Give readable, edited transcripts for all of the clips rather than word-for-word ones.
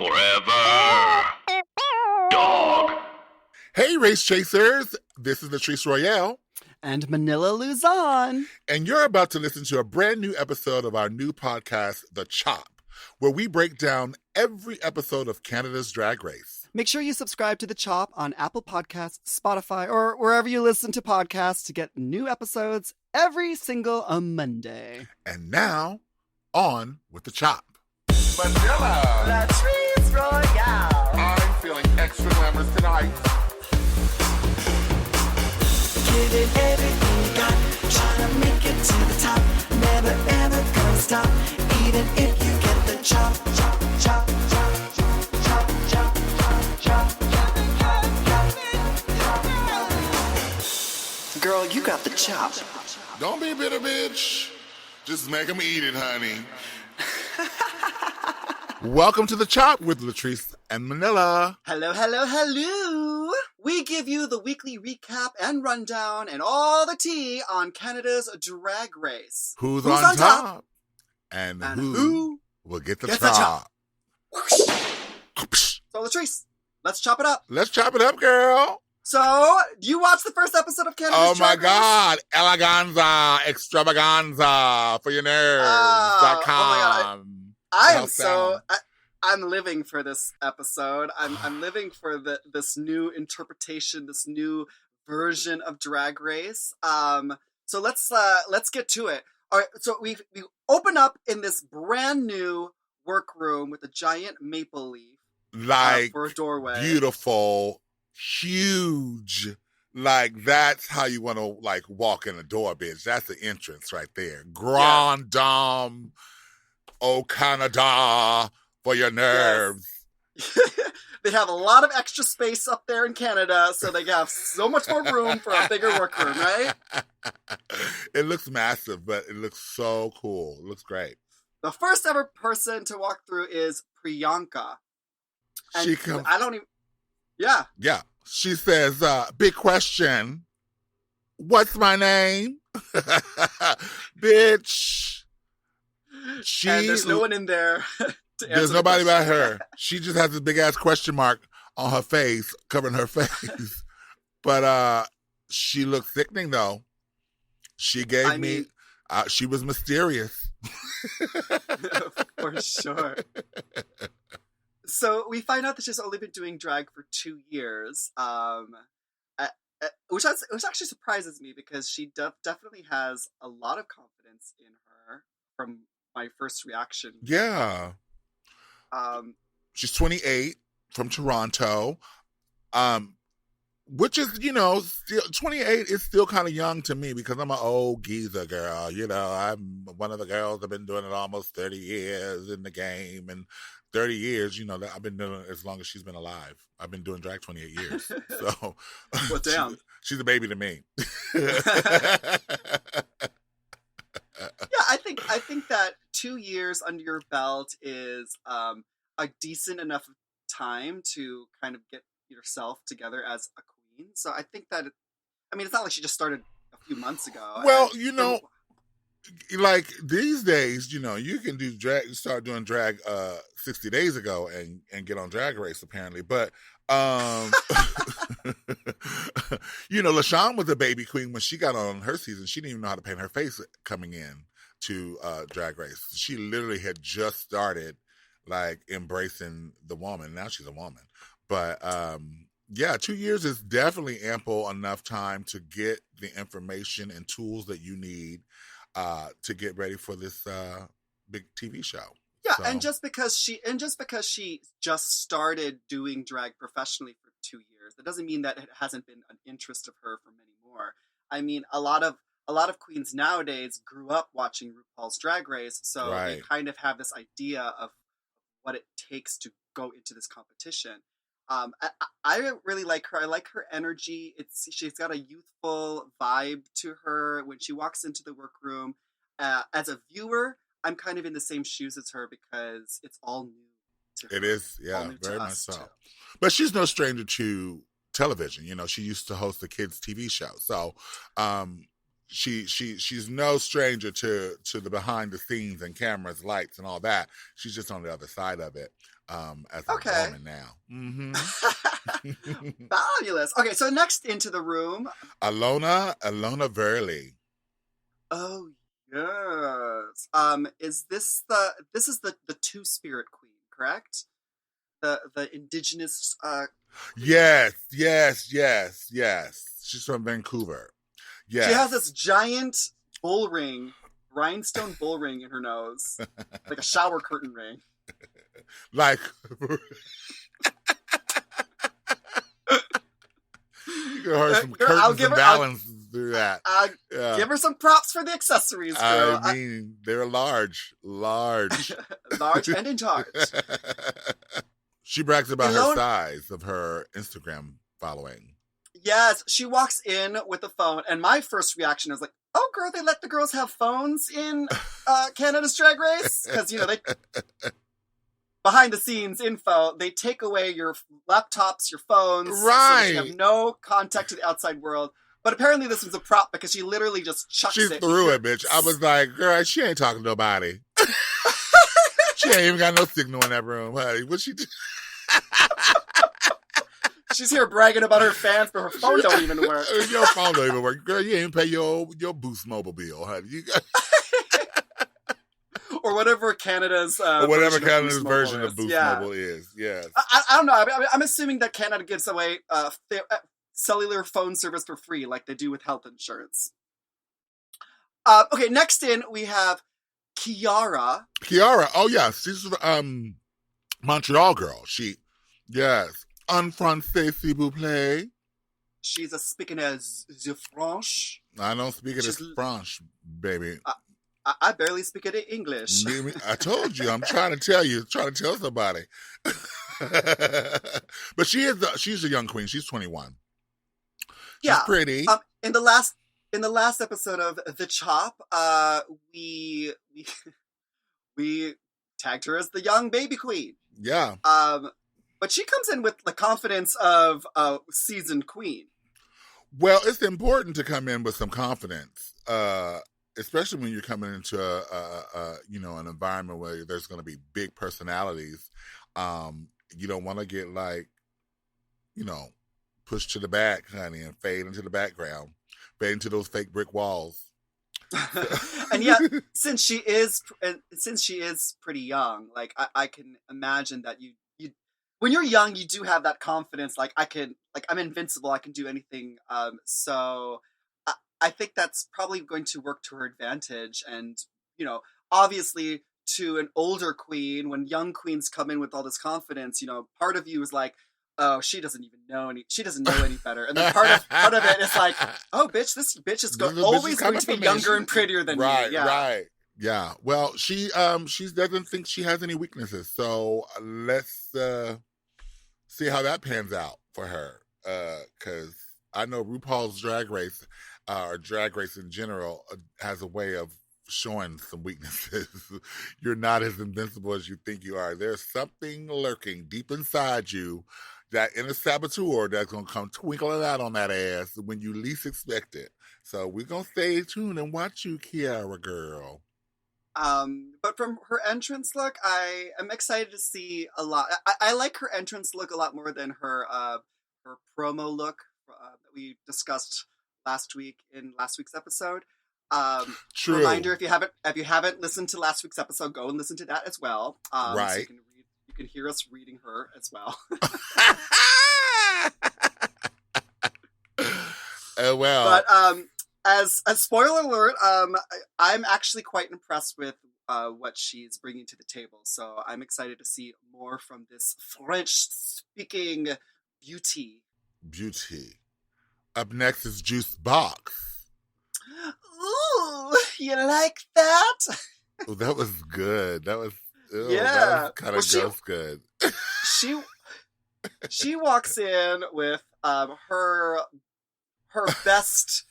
Forever. Dog. Hey, race chasers. This is Latrice Royale. And Manila Luzon. And you're about to listen to a brand new episode of our new podcast, The Chop, where we break down every episode of Canada's Drag Race. Make sure you subscribe to The Chop on Apple Podcasts, Spotify, or wherever you listen to podcasts to get new episodes every single Monday. And now, on with The Chop. Manila! Latrice Royale! I'm feeling extra glamorous tonight. Give it everything you got. Try to make it to the top. Never ever gonna stop. Even if you get the chop, chop, chop, chop, chop, chop, chop, chop. Girl, you got the chop. Don't be a bitter bitch. Just make them eat it, honey. Welcome to The Chop with Latrice and Manila. Hello, hello, hello! We give you the weekly recap and rundown and all the tea on Canada's Drag Race. Who's on top? And who will get the chop? So, Latrice, let's chop it up. Let's chop it up, girl. So, you watched the first episode of Canada's Oh my Drag Race? God. Eh-Laganza Eh-Xtravaganza for your nerves.com. Oh my God. I'm living for this episode. I'm living for this new interpretation, this new version of Drag Race. So let's get to it. All right. So we open up in this brand new workroom with a giant maple leaf, for a doorway. Beautiful, huge. Like, that's how you want to, like, walk in the door, bitch. That's the entrance right there. Grand Dame au Canada for your nerves. Yes. They have a lot of extra space up there in Canada, so they have so much more room for a bigger workroom, right? It looks massive, but it looks so cool. It looks great. The first ever person to walk through is Priyanka. And She comes. I don't even... Yeah. Yeah. She says, big question. What's my name? Bitch. And there's no one in there to answer. There's nobody but her. She just has this big ass question mark on her face, covering her face. But she looks sickening though. She gave me, she was mysterious. For sure. So we find out that she's only been doing drag for 2 years, which actually surprises me because she definitely has a lot of confidence in her from my first reaction. Yeah. She's 28 from Toronto, which is, still 28 is still kind of young to me because I'm an old geezer girl. I'm one of the girls that have been doing it almost 30 years in the game, and 30 years, that I've been doing it as long as she's been alive. I've been doing drag 28 years. So, well, damn. She's a baby to me. Yeah, I think that 2 years under your belt is a decent enough time to kind of get yourself together as a queen. So I think that, it's not like she just started a few months ago. Well, like these days, you can do drag, start doing drag 60 days ago and get on Drag Race apparently. But LaShawn was a baby queen when she got on her season. She didn't even know how to paint her face coming in to Drag Race. She literally had just started like embracing the woman. Now she's a woman. But 2 years is definitely ample enough time to get the information and tools that you need to get ready for this big TV show. Yeah, So. and just because she just started doing drag professionally for 2 years, that doesn't mean that it hasn't been an interest of her for many more. A lot of queens nowadays grew up watching RuPaul's Drag Race, so Right. they kind of have this idea of what it takes to go into this competition. I really like her. I like her energy. She's got a youthful vibe to her when she walks into the workroom. As a viewer, I'm kind of in the same shoes as her because it's all new to her. It is, yeah, very much us, so. too. But she's no stranger to television. She used to host a kids' TV show. So she's no stranger to the behind the scenes and cameras, lights, and all that. She's just on the other side of it. as a woman now. Mm-hmm. Fabulous. Okay, so next into the room, Alona Verley. Oh yes. This is the Two Spirit Queen, correct? The indigenous. Yes. She's from Vancouver. Yes. She has this giant bull ring, rhinestone bull ring in her nose, like a shower curtain ring. Like. You can heard some curtains and balance through that. Give her some props for the accessories, girl. I mean, they're large. Large and in charge. She brags about her size of her Instagram following. Yes, she walks in with a phone, and my first reaction is like, "Oh, girl, they let the girls have phones in Canada's Drag Race?" Because they behind the scenes info, they take away your laptops, your phones, right? So you have no contact to the outside world. But apparently, this was a prop because she literally just chucks it. She threw it, bitch. I was like, "Girl, she ain't talking to nobody. She ain't even got no signal in that room, honey. What she do?" She's here bragging about her fans, but her phone don't even work. Your phone don't even work. Girl, you ain't pay your Boost Mobile bill, honey. Or whatever Canada's version of Boost Mobile is. Yes. I don't know. I'm assuming that Canada gives away cellular phone service for free, like they do with health insurance. Okay, next in we have Kiara. Oh yes, she's Montreal girl. Yes. En français, s'il vous plaît. She's a speaking as the French. I don't speak it as French, baby. I barely speak it in English. I told you. I'm trying to tell somebody. But she's a young queen. She's 21. She's pretty. In the last episode of The Chop, we tagged her as the young baby queen. Yeah. But she comes in with the confidence of a seasoned queen. Well, it's important to come in with some confidence, especially when you're coming into an environment where there's going to be big personalities. You don't want to get pushed to the back, honey, and fade into the background, fade into those fake brick walls. And yet, since she is pretty young, like I can imagine that you when you're young, you do have that confidence. Like I'm invincible. I can do anything. So I think that's probably going to work to her advantage. And obviously, to an older queen, when young queens come in with all this confidence, part of you is like, oh, she doesn't know any better. And then part of it is like, oh, bitch, this bitch is always going to be younger and prettier than me. Yeah. Right. Yeah. Well, she doesn't think she has any weaknesses. So let's see how that pans out for her. Because I know RuPaul's Drag Race, or Drag Race in general, has a way of showing some weaknesses. You're not as invincible as you think you are. There's something lurking deep inside you, that inner saboteur that's going to come twinkling out on that ass when you least expect it. So we're going to stay tuned and watch you, Kiara girl. But from her entrance look, I am excited to see a lot. I like her entrance look a lot more than her promo look that we discussed last week in last week's episode. True. Reminder: if you haven't listened to last week's episode, go and listen to that as well. Right. So you can hear us reading her as well. Oh well. But as a spoiler alert, I'm actually quite impressed with what she's bringing to the table. So I'm excited to see more from this French-speaking beauty. Up next is Juice Box. Ooh, you like that? Oh, that was good. That was kind of good. She walks in with her best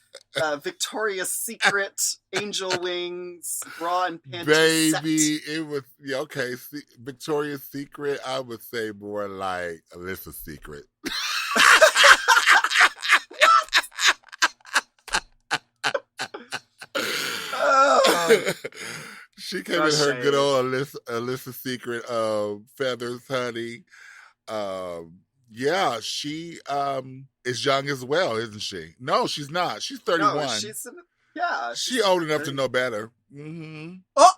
Victoria's Secret angel wings bra and panties. Baby, set. it was okay. Victoria's Secret, I would say more like Alyssa's Secret. She came in her good old Alyssa Secret feathers, honey. Yeah, she is young as well, isn't she? No, she's not. She's 31. No, she's old enough to know better. Mm-hmm. Oh!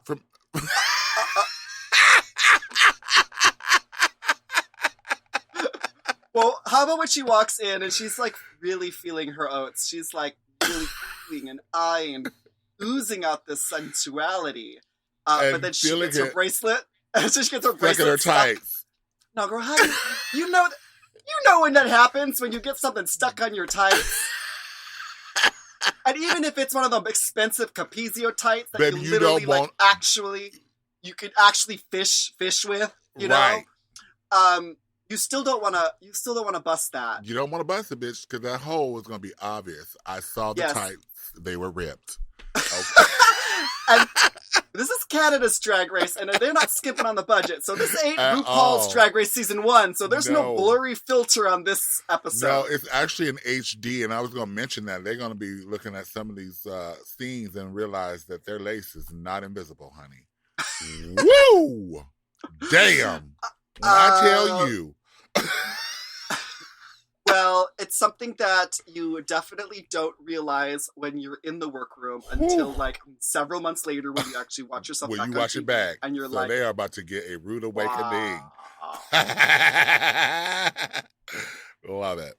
Well, how about when she walks in and she's like really feeling her oats? She's like really feeling and eyeing, oozing out this sensuality. But then she gets her bracelet. And so she gets her bracelet. Her tights. No, girl, how you know when that happens, when you get something stuck on your tights. And even if it's one of them expensive Capezio tights that Baby, you literally you could actually fish with, you know? Right. You still don't want to bust that. You don't want to bust it, bitch, because that hole is going to be obvious. I saw the tights; they were ripped. Okay. And this is Canada's Drag Race, and they're not skipping on the budget. So this ain't RuPaul's Drag Race season 1. So there's no blurry filter on this episode. No, it's actually in HD, and I was going to mention that they're going to be looking at some of these scenes and realize that their lace is not invisible, honey. Woo! Damn! When I tell you. Well, it's something that you definitely don't realize when you're in the workroom until like several months later when you actually watch yourself back when you watch it back. And you're so like, they are about to get a rude awakening. Wow. Love it.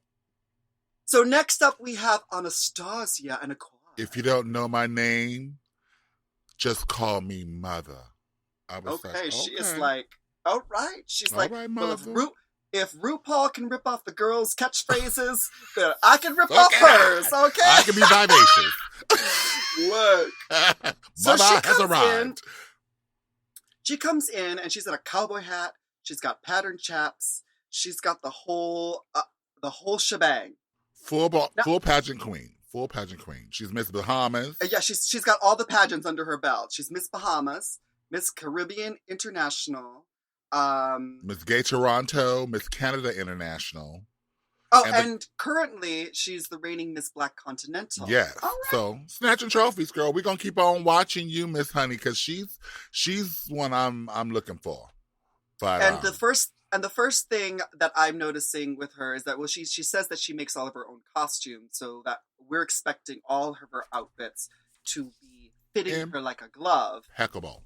So next up we have Anastasia and Aqua. If you don't know my name, just call me Mother. I was okay, she is like, all right. She's all like, right, well, if RuPaul can rip off the girls' catchphrases, then I can rip off hers, okay? I can be vivacious. Look. So Mother has arrived. She comes in and she's got a cowboy hat. She's got patterned chaps. She's got the whole shebang. Full pageant queen. Full pageant queen. She's Miss Bahamas. Yeah, she's got all the pageants under her belt. She's Miss Bahamas, Miss Caribbean International, Miss Gay Toronto, Miss Canada International. Oh, and currently she's the reigning Miss Black Continental. Yes. Right. So snatching trophies, girl. We're gonna keep on watching you, Miss Honey, because she's one I'm looking for. But the first thing that I'm noticing with her is that she says that she makes all of her own costumes, so that we're expecting all of her outfits to be fitting her like a glove. Impeccable.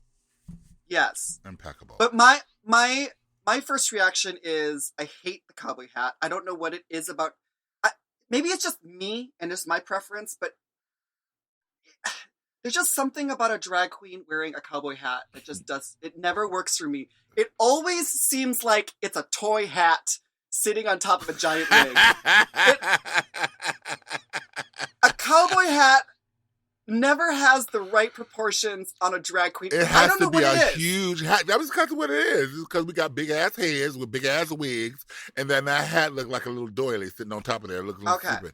Yes. Impeccable. But my first reaction is I hate the cowboy hat. I don't know what it is about. Maybe it's just me and it's my preference, but there's just something about a drag queen wearing a cowboy hat that just it never works for me. It always seems like it's a toy hat sitting on top of a giant wig. A cowboy hat never has the right proportions on a drag queen. It has to be a huge hat. That was because of what it is. It's because we got big ass heads with big ass wigs, and then that hat looked like a little doily sitting on top of there, looking stupid.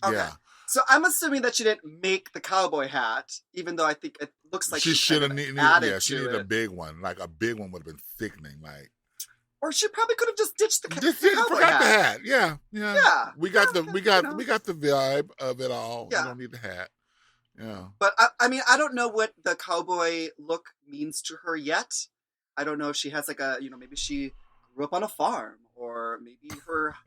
Okay. Yeah. So I'm assuming that she didn't make the cowboy hat, even though I think it looks like she should have needed. Yeah, she needed it. a big one. Like a big one would have been sickening. Like, or she probably could have just ditched the cowboy hat. The hat. Yeah. We got the vibe of it all. Yeah. We don't need the hat. Yeah. But I mean, I don't know what the cowboy look means to her yet. I don't know if she has like maybe she grew up on a farm, or maybe her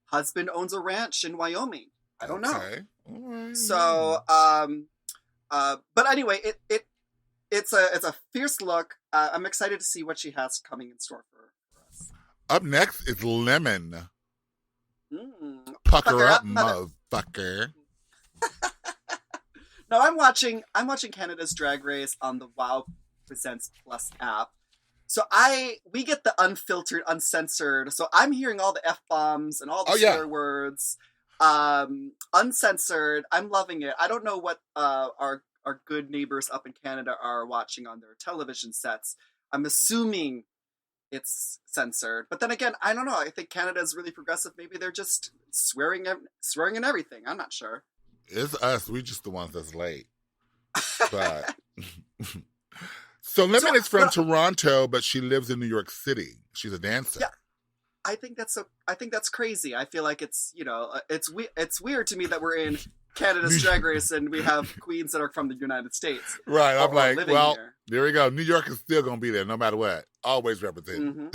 husband owns a ranch in Wyoming. I don't know. All right. So, but anyway, it's a fierce look. I'm excited to see what she has coming in store for us. Up next is Lemon. Pucker up, motherfucker. No, I'm watching Canada's Drag Race on the WoW Presents Plus app. So we get the unfiltered, uncensored. So I'm hearing all the F-bombs and all the swear words. Uncensored. I'm loving it. I don't know what our good neighbors up in Canada are watching on their television sets. I'm assuming it's censored. But then again, I don't know. I think Canada is really progressive. Maybe they're just swearing and everything. I'm not sure. It's us. We just the ones that's late. But so Lemon is from Toronto, but she lives in New York City. She's a dancer. Yeah. I think that's crazy. I feel like it's it's weird to me that we're in Canada's Drag Race and we have queens that are from the United States. Right. I'm like, well, here. there we go. New York is still going to be there no matter what. Always represented.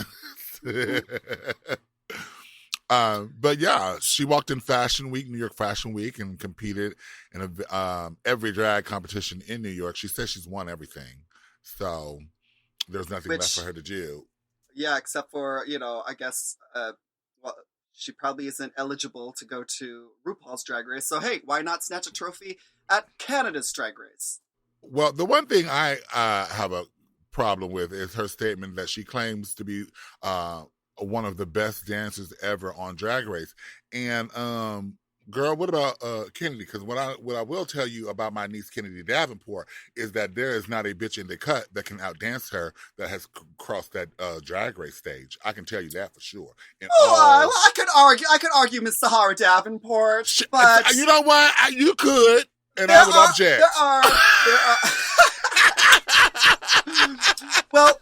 But yeah, she walked in Fashion Week, New York Fashion Week, and competed in every drag competition in New York. She says she's won everything. So there's nothing left for her to do. Yeah, except for, I guess, well, she probably isn't eligible to go to RuPaul's Drag Race. So, hey, why not snatch a trophy at Canada's Drag Race? Well, the one thing I have a problem with is her statement that she claims to be one of the best dancers ever on Drag Race. And, girl, what about Kennedy? Because what I will tell you about my niece Kennedy Davenport is that there is not a bitch in the cut that can outdance her that has crossed that Drag Race stage. I can tell you that for sure. Well, I could argue Miss Sahara Davenport, but you know what? You could, and I would object. Well,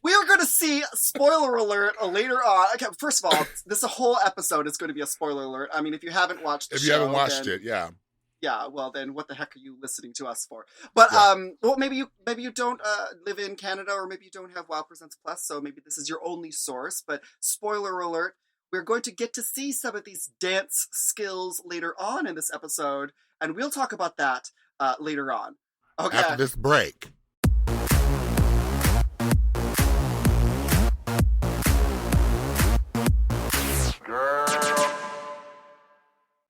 we are going to see, spoiler alert, later on. Okay, first of all, this whole episode is going to be a spoiler alert. I mean, if you haven't watched the show... If you haven't watched it, yeah. Yeah, well, then what the heck are you listening to us for? But, well, maybe you don't live in Canada, or maybe you don't have WoW Presents Plus, so maybe this is your only source. But spoiler alert, we're going to get to see some of these dance skills later on in this episode, and we'll talk about that later on. Okay. After this break.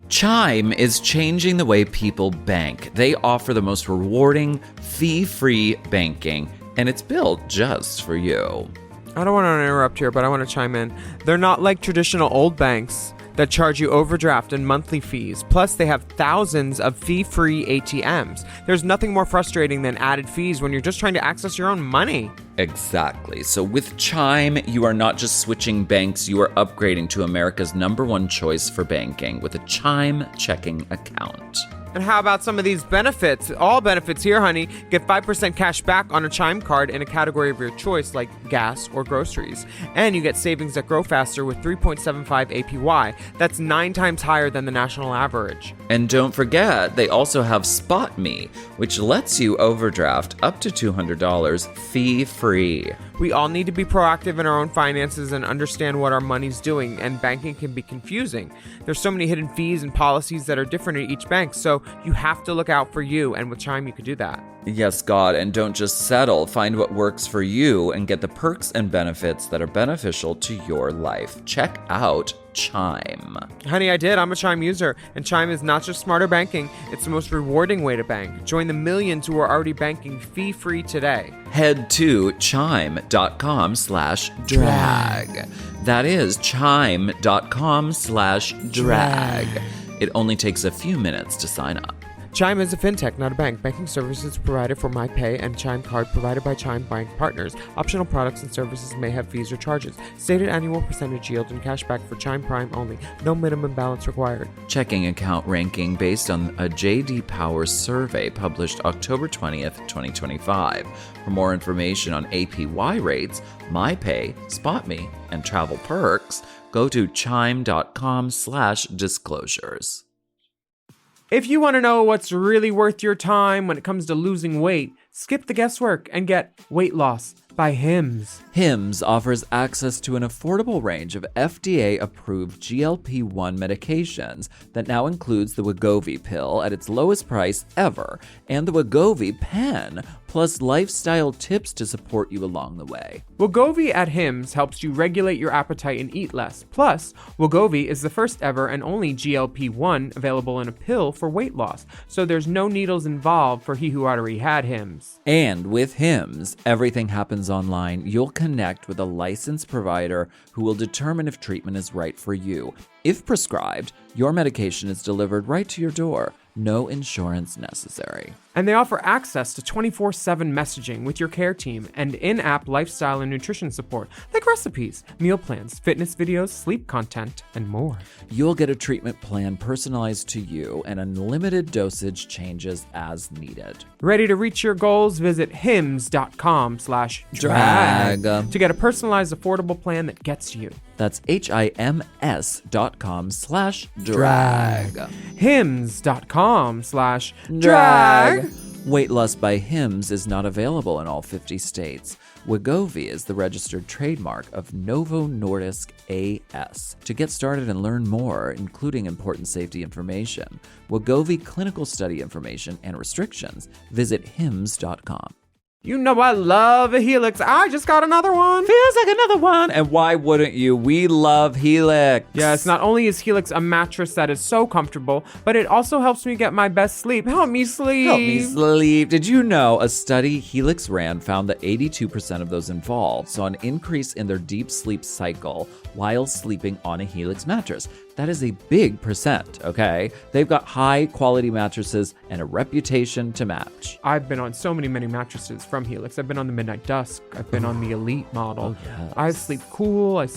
Chime is changing the way people bank. They offer the most rewarding, fee-free banking, and it's built just for you. I don't want to interrupt here, but I want to chime in. They're not like traditional old banks that charge you overdraft and monthly fees. Plus, they have thousands of fee-free ATMs. There's nothing more frustrating than added fees when you're just trying to access your own money. Exactly. So with Chime, you are not just switching banks, you are upgrading to America's #1 choice for banking with a Chime checking account. And how about some of these benefits? All benefits here, honey. Get 5% cash back on a Chime card in a category of your choice, like gas or groceries. And you get savings that grow faster with 3.75 APY. That's 9 times higher than the national average. And don't forget, they also have Spot Me, which lets you overdraft up to $200 fee-free. We all need to be proactive in our own finances and understand what our money's doing, and banking can be confusing. There's so many hidden fees and policies that are different at each bank, so you have to look out for you, and with Chime you can do that. Yes, God, and don't just settle. Find what works for you and get the perks and benefits that are beneficial to your life. Check out Chime. Honey, I did. I'm a Chime user, and Chime is not just smarter banking, it's the most rewarding way to bank. Join the millions who are already banking fee-free today. Head to chime.com/drag. That is chime.com/drag. It only takes a few minutes to sign up. Chime is a fintech, not a bank. Banking services provided for MyPay and Chime Card provided by Chime Bank Partners. Optional products and services may have fees or charges. Stated annual percentage yield and cashback for Chime Prime only. No minimum balance required. Checking account ranking based on a J.D. Power survey published October 20th, 2025. For more information on APY rates, MyPay, SpotMe, and travel perks, go to chime.com/disclosures. If you want to know what's really worth your time when it comes to losing weight, skip the guesswork and get Weight Loss by Hims. Hims offers access to an affordable range of FDA-approved GLP-1 medications that now includes the Wegovy pill at its lowest price ever and the Wegovy pen, plus lifestyle tips to support you along the way. Wegovy at Hims helps you regulate your appetite and eat less. Plus, Wegovy is the first ever and only GLP-1 available in a pill for weight loss, so there's no needles involved for he who already had Hims. And with Hims, everything happens online. You'll connect with a licensed provider who will determine if treatment is right for you. If prescribed, your medication is delivered right to your door. No insurance necessary. And they offer access to 24/7 messaging with your care team and in-app lifestyle and nutrition support, like recipes, meal plans, fitness videos, sleep content, and more. You'll get a treatment plan personalized to you and unlimited dosage changes as needed. Ready to reach your goals? Visit hims.com/drag to get a personalized, affordable plan that gets you. That's hims.com/drag. hims.com/drag. Weight Loss by Hims is not available in all 50 states. Wegovy is the registered trademark of Novo Nordisk AS. To get started and learn more, including important safety information, Wegovy clinical study information and restrictions, visit hims.com. You know I love a Helix. I just got another one. Feels like another one. And why wouldn't you? We love Helix. Yes, not only is Helix a mattress that is so comfortable, but it also helps me get my best sleep. Help me sleep. Help me sleep. Did you know a study Helix ran found that 82% of those involved saw an increase in their deep sleep cycle while sleeping on a Helix mattress? That is a big percent, okay? They've got high quality mattresses and a reputation to match. I've been on so many mattresses from Helix. I've been on the Midnight Dusk. I've been on the Elite model. Oh, yes. I sleep cool. I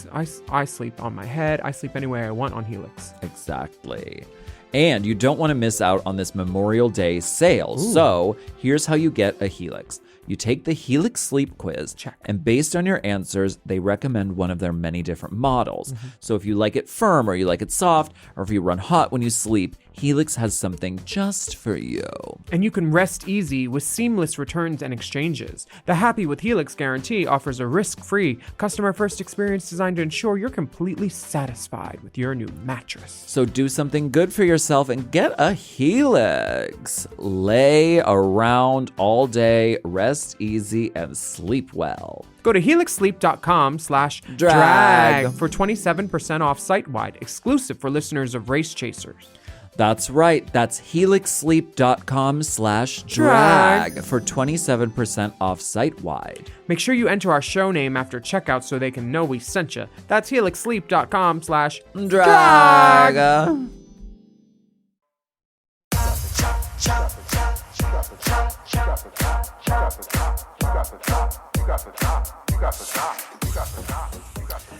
sleep on my head. I sleep any way I want on Helix. Exactly. And you don't want to miss out on this Memorial Day sale. Ooh. So here's how you get a Helix. You take the Helix Sleep Quiz, Check. and based on your answers, they recommend one of their many different models. So if you like it firm or you like it soft, or if you run hot when you sleep, Helix has something just for you. And you can rest easy with seamless returns and exchanges. The Happy with Helix guarantee offers a risk-free, customer-first experience designed to ensure you're completely satisfied with your new mattress. So do something good for yourself and get a Helix. Lay around all day, rest easy, and sleep well. Go to helixsleep.com/drag for 27% off site-wide, exclusive for listeners of Race Chasers. That's right. That's helixsleep.com/drag for 27% off site-wide. Make sure you enter our show name after checkout so they can know we sent you. That's helixsleep.com/drag.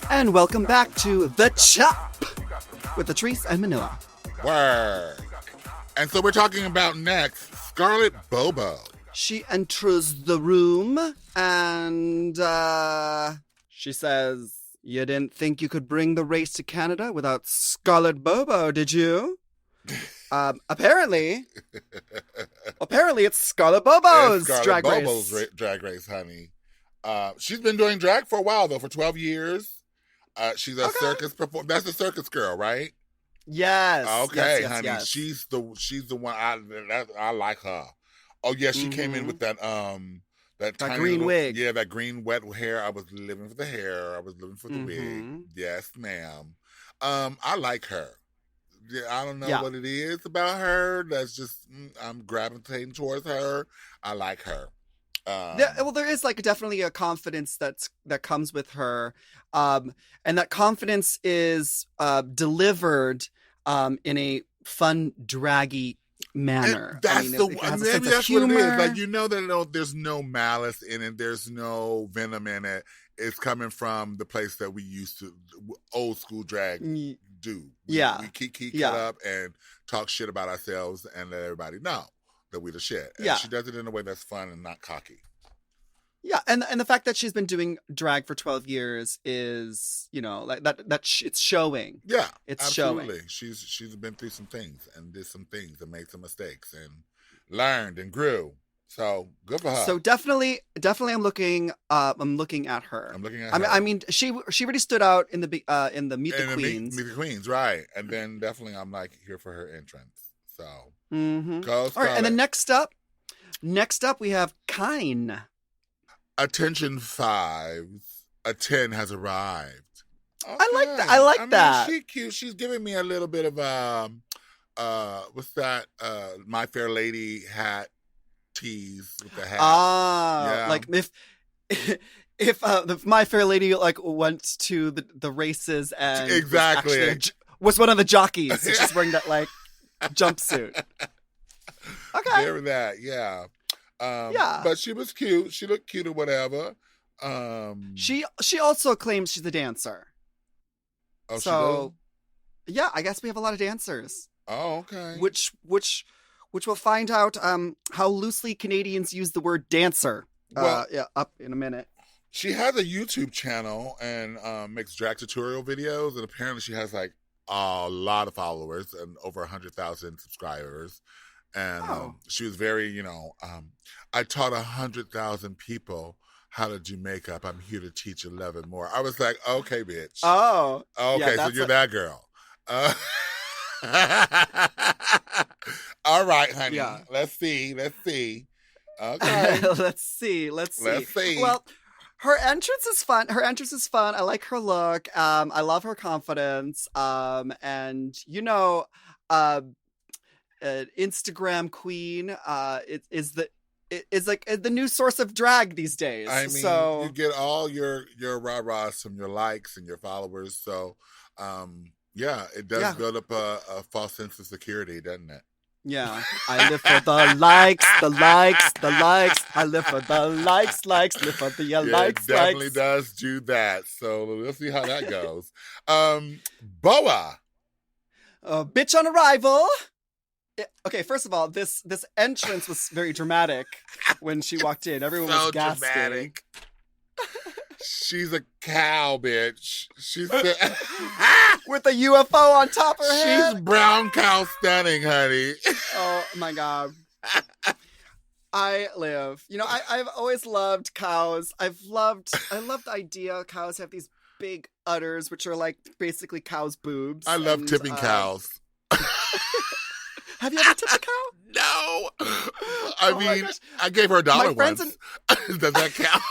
And welcome back to The Chop with Latrice and Manila. Word. And so we're talking about next, Scarlett Bobo. She enters the room and she says, "You didn't think you could bring the race to Canada without Scarlett Bobo, did you?" Apparently it's Scarlett Bobo's drag race. Drag race, honey. She's been doing drag for a while, though, for 12 years. She's a circus performer. That's a circus girl, right? Yes. Okay, yes, honey. yes. She's the one. I like her. Oh yeah, she came in with that tiny green little, wig. Yeah, that green wet hair. I was living for the hair. I was living for the wig. Yes, ma'am. I like her. Yeah, I don't know what it is about her. That's just I'm gravitating towards her. I like her. There is like definitely a confidence that comes with her, and that confidence is delivered in a fun, draggy manner. Maybe that's what it is. Like, you know that there's no malice in it. There's no venom in it. It's coming from the place that we used to old school drag do. We keep it up and talk shit about ourselves and let everybody know that we the shit. And she does it in a way that's fun and not cocky. Yeah, and the fact that she's been doing drag for 12 years is, like that it's showing. Yeah, it's absolutely. showing. She's been through some things and did some things and made some mistakes and learned and grew. So good for her. So definitely, I'm looking at her. I'm looking at her. I mean, she really stood out in the Meet the Queens. Meet the Queens, right? And then definitely, I'm like here for her entrance. So go. All right, and then next up, we have Kine. Attention 5, a 10 has arrived. Okay. I like that. She's cute. She's giving me a little bit of what's that? My Fair Lady hat tease with the hat. Like if the My Fair Lady like went to the races and exactly was one of the jockeys. So she's wearing that like jumpsuit. Okay. Very that, yeah. Yeah. But she was cute. She looked cute or whatever. She also claims she's a dancer. Oh, So, she yeah, I guess we have a lot of dancers. Oh, okay. Which we'll find out how loosely Canadians use the word dancer. Well, up in a minute. She has a YouTube channel and makes drag tutorial videos, and apparently she has like a lot of followers and over 100,000 subscribers. And she was very, I taught 100,000 people how to do makeup. I'm here to teach 11 more. I was like, okay, bitch. Oh, okay, so you're that girl. All right, honey. Yeah. Let's see. Okay. Let's see. Well, her entrance is fun. I like her look. I love her confidence. And Instagram queen. It is like the new source of drag these days. I mean, so you get all your rah-rahs from your likes and your followers. So, it does build up a false sense of security, doesn't it? Yeah, I live for the likes. I live for the likes, live for the likes. It definitely does do that. So let's see how that goes. Boa. Bitch on arrival. Okay, first of all, this entrance was very dramatic when she walked in. Everyone was gasping. Dramatic. She's a cow, bitch. She's with a UFO on top of her head. She's brown cow stunning, honey. Oh my god. I've always loved cows. I love the idea cows have these big udders, which are like basically cows' boobs. I love tipping cows. Have you ever tipped a cow? No. I mean, I gave her $1 once. Does that count?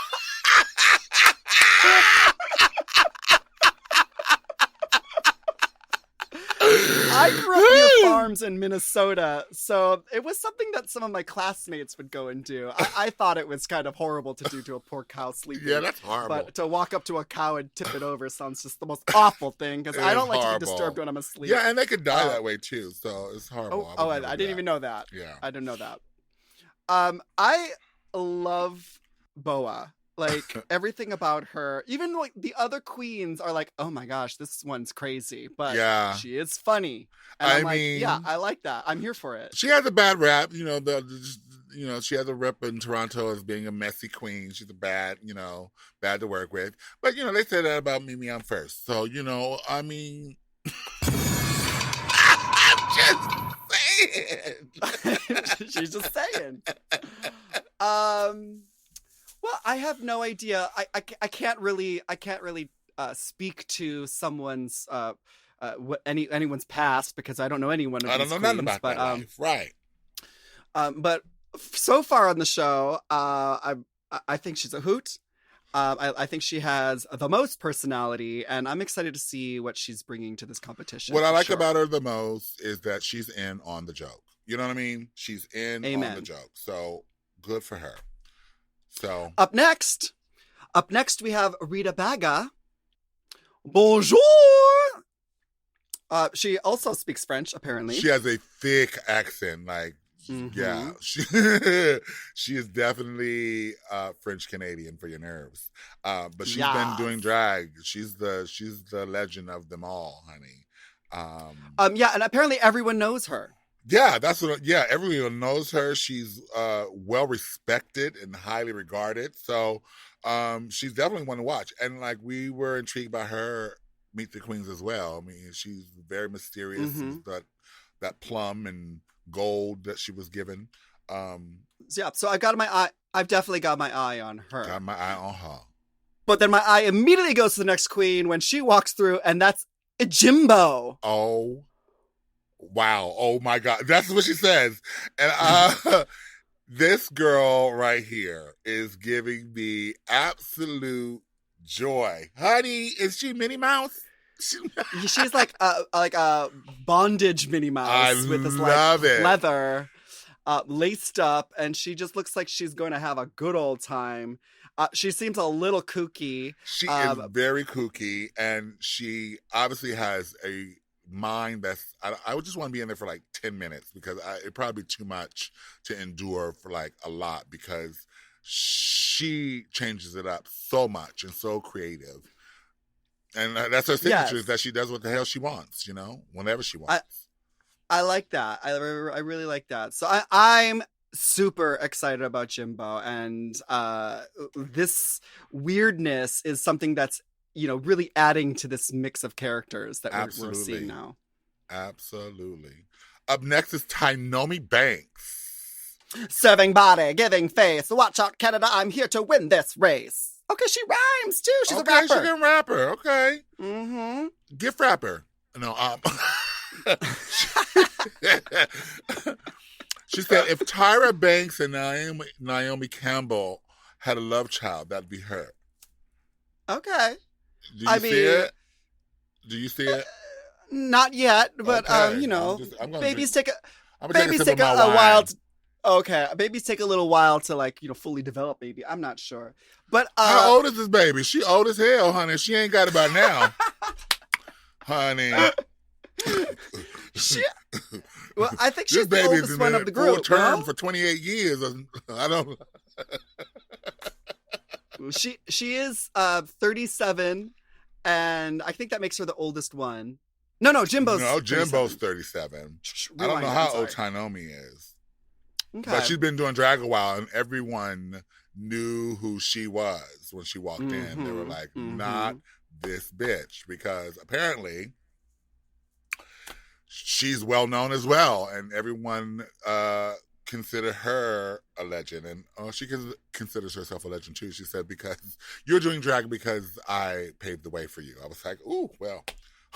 I grew up near farms in Minnesota, so it was something that some of my classmates would go and do. I thought it was kind of horrible to do to a poor cow sleeping. Yeah, that's horrible. But to walk up to a cow and tip it over sounds just the most awful thing, because I don't like to be disturbed when I'm asleep. Yeah, and they could die that way too, so it's horrible. I didn't even know that. Yeah. I didn't know that. I love Boa. Like, everything about her, even like the other queens are like, oh my gosh, this one's crazy, but she is funny. And I'm like, I like that. I'm here for it. She has a bad rap, she has a rep in Toronto as being a messy queen. She's bad to work with. But they said that about Mimi on First. So, I mean, I'm just saying. She's just saying. Well, I have no idea. I can't really speak to someone's anyone's past, because I don't know anyone of these queens. I don't know nothing about that life. Right. But so far on the show, I think she's a hoot. I think she has the most personality, and I'm excited to see what she's bringing to this competition. What I like about her the most is that she's in on the joke. You know what I mean? She's in on the joke. So good for her. So up next we have Rita Baga. Bonjour. She also speaks French, apparently. She has a thick accent, like yeah. She is definitely French Canadian for your nerves. But she's been doing drag. She's the legend of them all, honey. And apparently everyone knows her. Yeah, everyone knows her. She's well respected and highly regarded. So she's definitely one to watch. And like, we were intrigued by her Meet the Queens as well. I mean, she's very mysterious. That plum and gold that she was given. So I've definitely got my eye on her. Got my eye on her. But then my eye immediately goes to the next queen when she walks through, and that's Jimbo. Oh. Wow. Oh my God. That's what she says. And this girl right here is giving me absolute joy. Honey, is she Minnie Mouse? She's like a bondage Minnie Mouse with this leather laced up, and she just looks like she's going to have a good old time. She seems a little kooky. She is very kooky, and she obviously has a mind I would just want to be in there for like 10 minutes because it'd probably be too much to endure for like a lot because she changes it up so much and so creative. And that's her signature is that she does what the hell she wants, whenever she wants. I like that. I really like that. So I'm super excited about Jimbo, and this weirdness is something that's really adding to this mix of characters that we're seeing now. Absolutely. Up next is Tynomi Banks. Serving body, giving face. Watch out, Canada! I'm here to win this race. Okay, she rhymes too. She's a rapper. She's a rapper. Okay. Mm-hmm. Gift rapper. No. She said, if Tyra Banks and Naomi Campbell had a love child, that'd be her. Okay. Do you see it? Do you see it? Not yet, but okay. Babies take a while. Babies take a little while to fully develop. Maybe I'm not sure. But how old is this baby? She old as hell, honey. She ain't got it by now, honey. Well, I think she's the oldest one of the group. Full term for 28 years. I don't. She is 37, and I think that makes her the oldest one. No, Jimbo's 37. I don't know how old Tynomi is. Okay. But she's been doing drag a while, and everyone knew who she was when she walked in. They were like, not this bitch, because apparently she's well known as well, and everyone consider her a legend, and she considers herself a legend too. She said, because you're doing drag because I paved the way for you. I was like, ooh, well,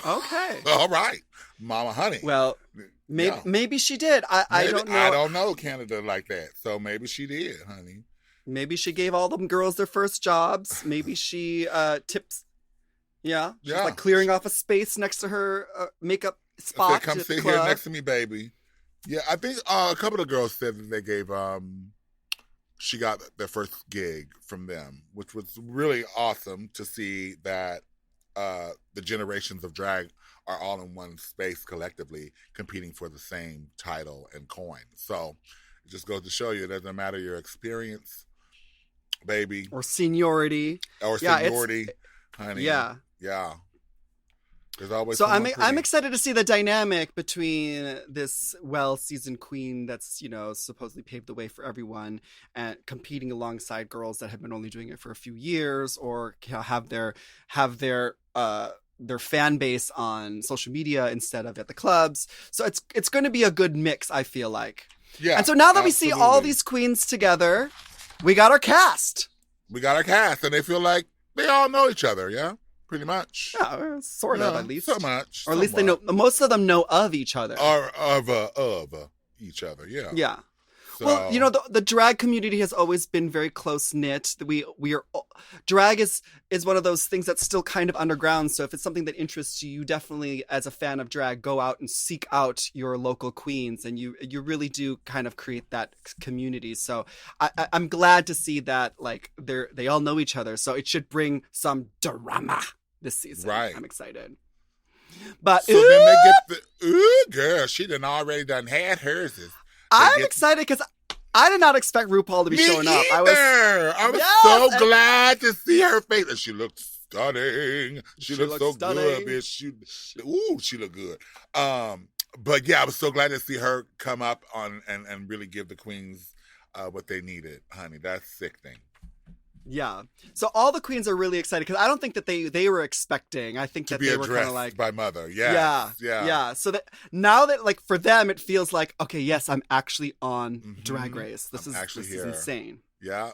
okay, all right, mama honey. Well, maybe she did. I don't know. I don't know Canada like that, so maybe she did, honey. Maybe she gave all them girls their first jobs. Maybe she tips. Yeah, she's like clearing off a space next to her makeup spot. Come sit here next to me, baby. Yeah, I think a couple of girls said that they gave she got their first gig from them, which was really awesome to see that the generations of drag are all in one space collectively competing for the same title and coin. So it just goes to show you it doesn't matter your experience, baby, or seniority, honey. Yeah. There's always so I'm excited to see the dynamic between this well-seasoned queen that's supposedly paved the way for everyone and competing alongside girls that have been only doing it for a few years or have their fan base on social media instead of at the clubs. So it's going to be a good mix, I feel like. Yeah. And so now that we see all these queens together, we got our cast. And they feel like they all know each other. Yeah. Pretty much. Yeah, sort of, at least. So much. Or at least they know, most of them know of each other. Or of each other, yeah. Yeah. So. Well, the drag community has always been very close-knit. Drag is one of those things that's still kind of underground, so if it's something that interests you, you definitely, as a fan of drag, go out and seek out your local queens, and you really do kind of create that community. So I'm glad to see that, they all know each other, so it should bring some drama this season. Right. I'm excited. But so then they get the girl, she done already done had hers. I'm excited because I did not expect RuPaul to be showing up. I was so glad to see her face. And she looked stunning. She looked so stunning. good, bitch. She looked good. But yeah, I was so glad to see her come up on and really give the queens what they needed, honey. That's sickening. Yeah. So all the queens are really excited because I don't think that they were expecting. I think that they were kind of like by Mother. Yeah. So that now that for them it feels like, okay, yes, I'm actually on Drag Race. This is insane. Yeah.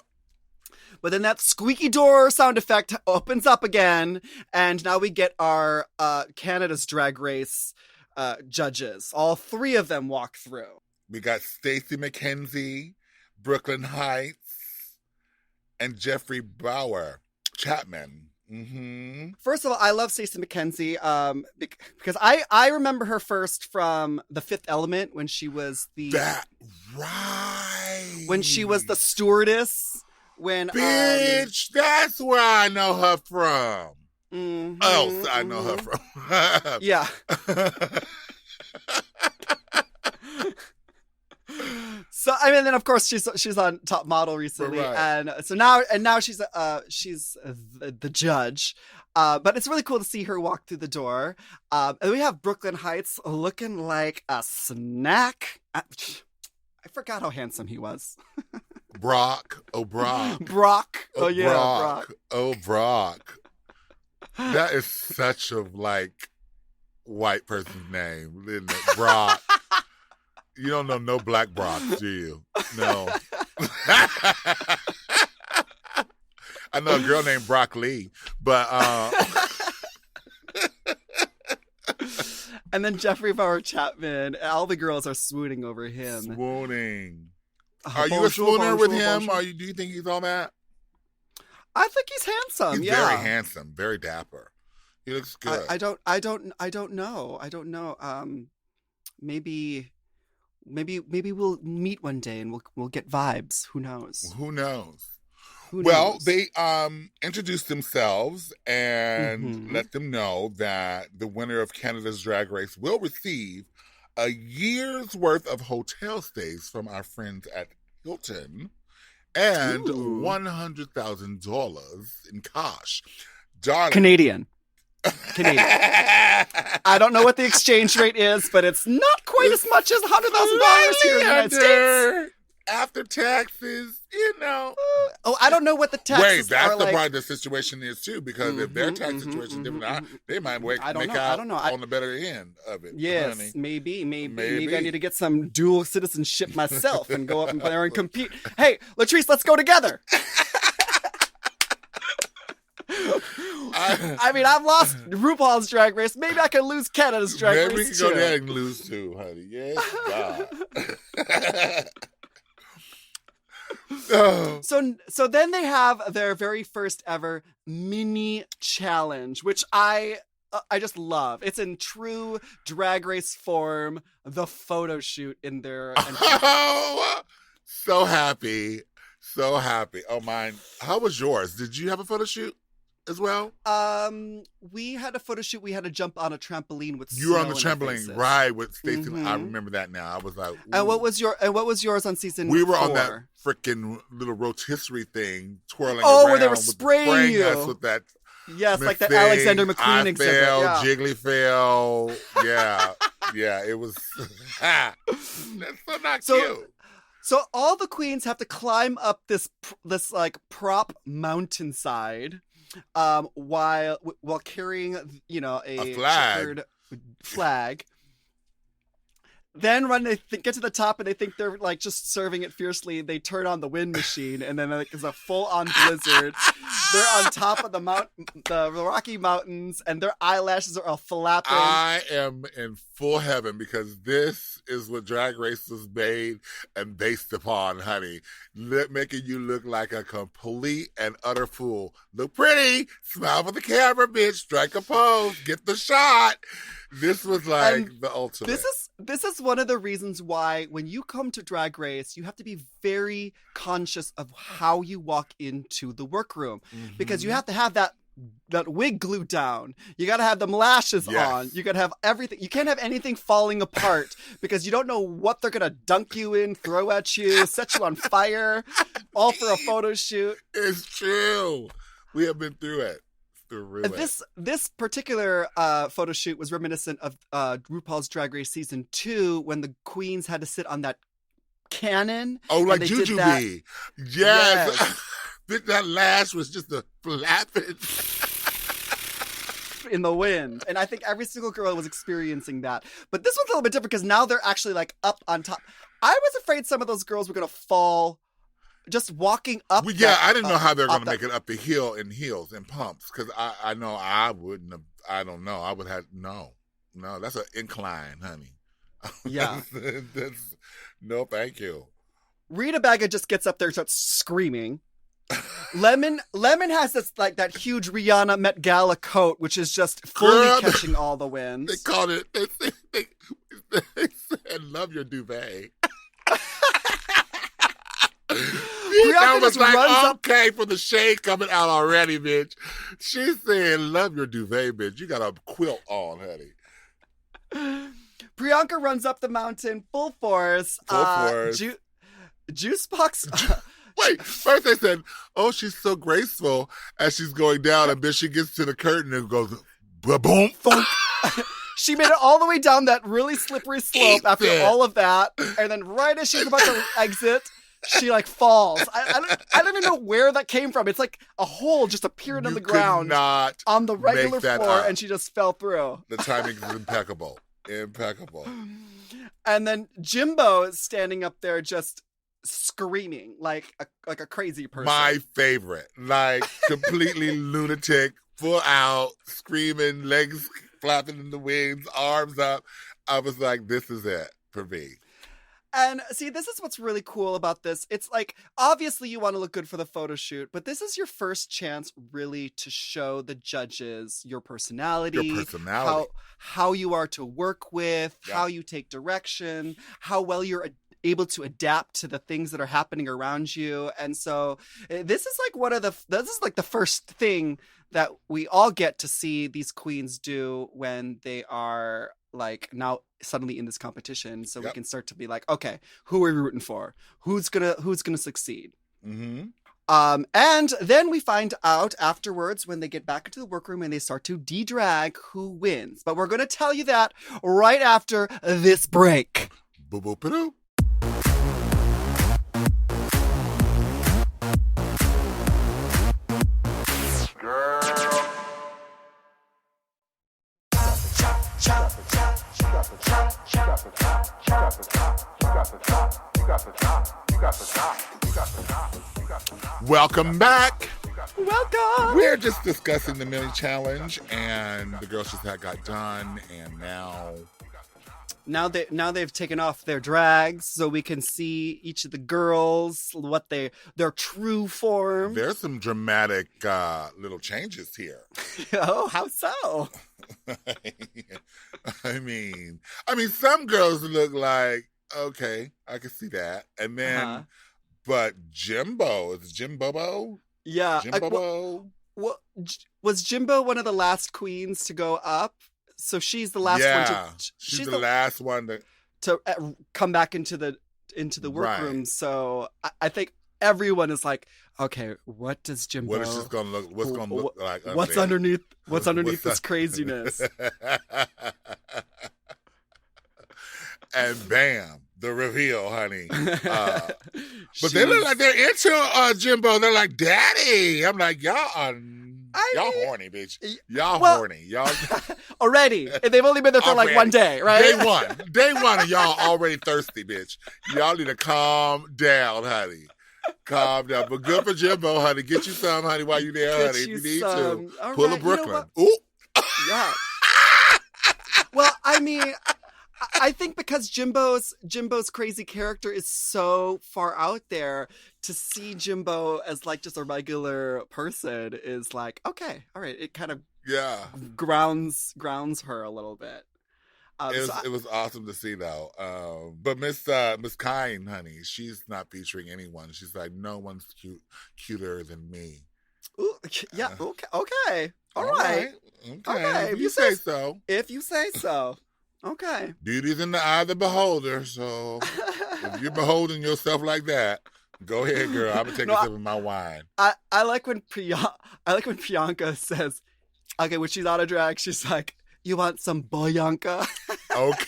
But then that squeaky door sound effect opens up again, and now we get our Canada's Drag Race judges. All three of them walk through. We got Stacey McKenzie, Brooklyn Heights, and Jeffrey Bauer Chapman. Mm-hmm. First of all, I love Stacey McKenzie because I remember her first from The Fifth Element when she was when she was the stewardess. When bitch, that's where I know her from. else I know her from. Yeah. So I mean, then of course she's on Top Model recently, Right. and so now she's the judge. But it's really cool to see her walk through the door. And we have Brooklyn Heights looking like a snack. I forgot how handsome he was. Brock. Oh, Brock. Brock. Oh, yeah, Brock. Oh, Brock. That is such a, like, white person's name, isn't it? Brock. You don't know no black Brock, do you? No. I know a girl named Brock Lee, but and then Jeffrey Bauer Chapman, all the girls are swooning over him. Swooning. Are you a swooner with him? Do you think he's all that? I think he's handsome. He's very handsome, very dapper. He looks good. I don't know. Maybe we'll meet one day and we'll get vibes. Who knows? Well, they introduced themselves and let them know that the winner of Canada's Drag Race will receive a year's worth of hotel stays from our friends at Hilton and $100,000 in cash. Darling. Canadian. I don't know what the exchange rate is, but it's not quite as much as $100,000 here in the United States. After taxes, you know. I don't know what the taxes Wait, that's are the like. part the situation is too, because if their tax situation is different, they might make out on the better end of it. Yes, honey. maybe I need to get some dual citizenship myself and go up there and compete. Hey, Latrice, let's go together. I mean, I've lost RuPaul's Drag Race. Maybe I can lose Canada's Drag Race. Maybe we can go there and lose too, honey. Yes, God. So then they have their very first ever mini challenge, which I just love. It's in true Drag Race form. The photo shoot in their. Oh, so happy. Oh, mine. How was yours? Did you have a photo shoot as well? We had a photo shoot. We had to jump on a trampoline with. You were on the snow in our trampoline, faces. right? With Stacey. I remember that now. I was like, ooh. And what was yours on season? We were 4? on that freaking little rotisserie thing, twirling. Oh, around where they were with spraying you. us with that. Yes, like the Alexander McQueen I exhibit. fell, Yeah. Jiggly fell. Yeah, yeah. It was. That's so not cute. So all the queens have to climb up this like prop mountainside, while carrying a flag. checkered flag. Then when they get to the top and they think they're like just serving it fiercely, they turn on the wind machine, and then like, it's a full-on blizzard. They're on top of the Rocky Mountains, and their eyelashes are all flapping. I am in full heaven because this is what Drag Race was made and based upon, honey. Making you look like a complete and utter fool. Look pretty, smile for the camera, bitch, strike a pose, get the shot. This was like the ultimate. This is one of the reasons why when you come to Drag Race, you have to be very conscious of how you walk into the workroom, because you have to have that wig glued down. You got to have them lashes on. You got to have everything. You can't have anything falling apart because you don't know what they're going to dunk you in, throw at you, set you on fire, all for a photo shoot. It's true. We have been through it. This particular photo shoot was reminiscent of RuPaul's Drag Race season 2 when the queens had to sit on that cannon. Oh, like Jujubee. Yes. That lash was just a flapping in the wind. And I think every single girl was experiencing that. But this one's a little bit different because now they're actually like up on top. I was afraid some of those girls were going to fall just walking up. I didn't know how they're going to make it up the hill in heels and pumps, because I know I wouldn't have. I don't know. I would have no. That's an incline, honey. Yeah. No, thank you. Rita Baga just gets up there and starts screaming. Lemon has this like that huge Rihanna Met Gala coat, which is just fully catching all the winds. They called it. They said, "Love your duvet." I was like, okay, for the shade coming out already, bitch. She's saying, love your duvet, bitch. You got a quilt on, honey. Priyanka runs up the mountain full force. Juice Box. Wait, first they said, oh, she's so graceful as she's going down, and then she gets to the curtain and goes, boom. She made it all the way down that really slippery slope after all of that, and then right as she's about to exit, she like falls. I don't even know where that came from. It's like a hole just appeared on the ground on the regular floor, and she just fell through. The timing is impeccable. Impeccable. And then Jimbo is standing up there just screaming like a crazy person. My favorite. Like completely lunatic, full out, screaming, legs flapping in the winds, arms up. I was like, this is it for me. And see, this is what's really cool about this. It's like, obviously you want to look good for the photo shoot, but this is your first chance really to show the judges your personality. How you are to work with, how you take direction, how well you're able to adapt to the things that are happening around you. And so this is like this is like the first thing that we all get to see these queens do when they are like now suddenly in this competition. So we can start to be like, okay, who are we rooting for? Who's gonna succeed? Mm-hmm. And then we find out afterwards when they get back into the workroom and they start to de-drag who wins. But we're gonna tell you that right after this break. Boo-boo-ba-doo. Welcome back. Welcome. We're just discussing the mini challenge, and the girls just got done, and now they've taken off their drags, so we can see each of the girls what their true form. There's some dramatic little changes here. Oh, how so? I mean, some girls look like, okay, I can see that. And then, but Jimbo, is Jimbobo? Yeah. Jimbobo? Was Jimbo one of the last queens to go up? So she's the last one to... She's the last one to come back into the workroom. Right. So I think everyone is like, okay, what does Jimbo... What is this going to look... What's going to look like? What's underneath this craziness? And bam, the reveal, honey. But they look like they're into Jimbo. They're like, Daddy. I'm like, y'all horny, bitch. Y'all horny. Y'all already. And they've only been there for like 1 day, right? Day one, and y'all already thirsty, bitch. Y'all need to calm down, honey. Calm down. But good for Jimbo, honey. Get you some, honey, while you're there, honey. If you need to. Pull a Brooklyn. Ooh. Yeah. Well, I mean, I think because Jimbo's crazy character is so far out there, to see Jimbo as like just a regular person is like, okay, all right. It kind of grounds her a little bit. It was awesome to see though. But Miss Kind, honey, she's not featuring anyone. She's like, no one's cuter than me. Ooh, yeah. Okay. All right. Okay. If you say so. If you say so. Okay. Beauty's in the eye of the beholder. So if you're beholding yourself like that, go ahead, girl. I'm gonna take a sip of my wine. I like when Priyanka says, okay, when she's out of drag, she's like, you want some boyanka? Okay.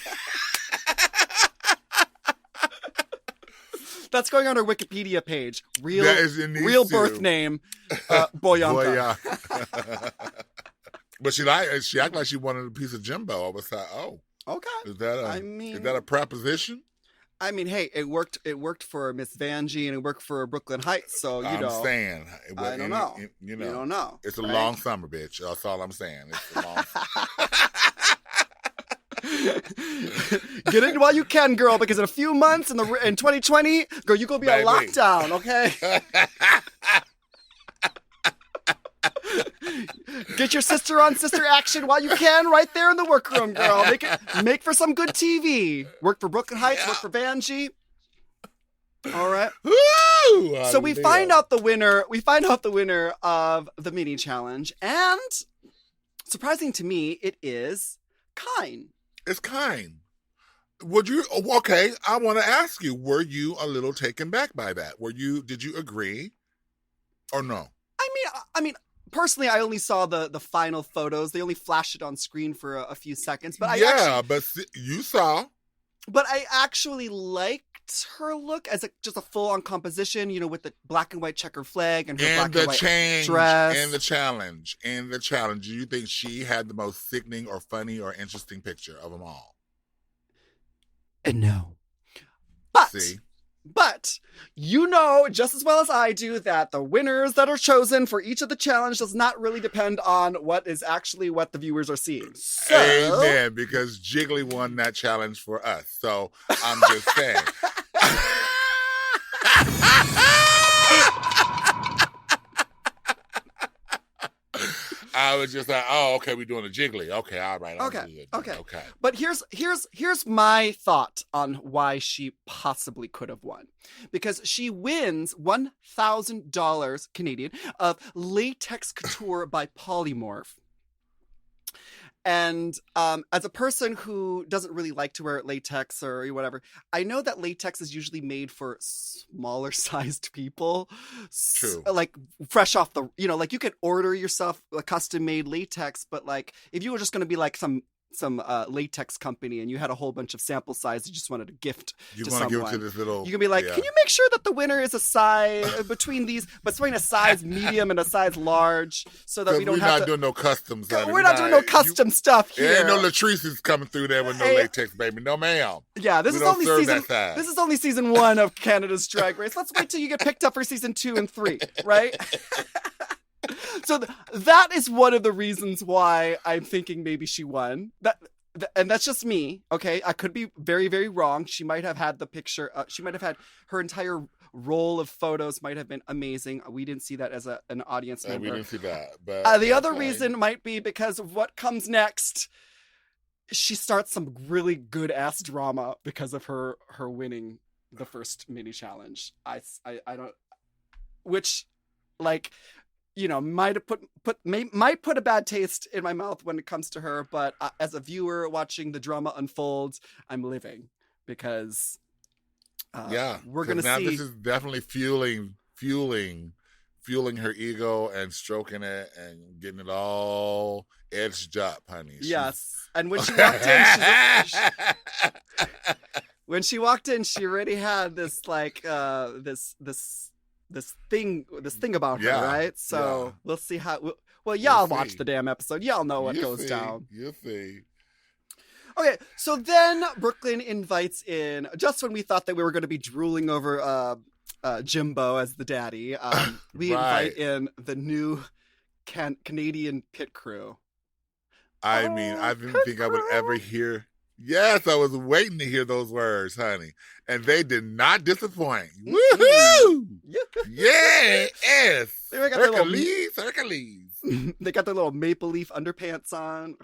That's going on her Wikipedia page. Real birth name, Boyanka. But she acted like she wanted a piece of Jimbo. I was like, oh, okay. Is that a proposition? I mean, hey, it worked. It worked for Miss Vanjie and it worked for Brooklyn Heights. So I'm saying, I don't know. You don't know. It's a long summer, bitch. That's all I'm saying. It's a long Get in while you can, girl, because in a few months in 2020, girl, you're gonna be on lockdown, okay? Get your sister on sister action while you can, right there in the workroom, girl. Make for some good TV. Work for Brooklyn Heights. Work for Vanjie. All right. Woo! So we find out the winner. We find out the winner of the mini challenge, and surprising to me, it is Kine. It's Kine. Would you? Okay, I want to ask you: were you a little taken back by that? Did you agree, or no? I mean, personally, I only saw the final photos. They only flashed it on screen for a few seconds, but you saw. But I actually liked her look as just a full-on composition, with the black and white checker flag and her black and white dress. And the challenge. Do you think she had the most sickening or funny or interesting picture of them all? No. But just as well as I do that the winners that are chosen for each of the challenge does not really depend on what the viewers are seeing. So... Amen, because Jiggly won that challenge for us. So I'm just saying. I was just like, oh, okay, we're doing a Jiggly. Okay, all right. Okay. But here's my thought on why she possibly could have won. Because she wins $1,000 Canadian of latex couture by Polymorph. And as a person who doesn't really like to wear latex or whatever, I know that latex is usually made for smaller sized people. True. Like fresh off the, like you could order yourself a custom made latex, but like if you were just going to be like some latex company and you had a whole bunch of sample size you just wanted to gift to someone. Give it to this little, you can be like, can you make sure that the winner is a size between a size medium and a size large so that we don't have to... We're not doing no customs. We're not doing no custom stuff here. There ain't no Latrice's coming through there with no latex, baby. No, ma'am. Yeah, this is only season 1 of Canada's Drag Race. Let's wait till you get picked up for season 2 and 3, right? So that is one of the reasons why I'm thinking maybe she won. And that's just me, okay? I could be very, very wrong. She might have had the picture. She might have had her entire roll of photos might have been amazing. We didn't see that as an audience member. We didn't see that. But the other reason might be because of what comes next. She starts some really good ass drama because of her winning the first mini challenge. I don't, which like. Might put a bad taste in my mouth when it comes to her, but as a viewer watching the drama unfold, I'm living because we're gonna see. This is definitely fueling her ego and stroking it and getting it all edged up, honey. Yes, and when she walked in, she already had this like this thing about her, right? So we'll see how. Y'all watch the damn episode. Y'all know what goes down. You'll see. Okay, so then Brooklyn invites in, just when we thought that we were going to be drooling over Jimbo as the daddy, we invite in the new Canadian pit crew. I mean, I didn't think I would ever hear. Yes, I was waiting to hear those words, honey. And they did not disappoint. Woohoo! Yes! Hercules. They got their little maple leaf underpants on.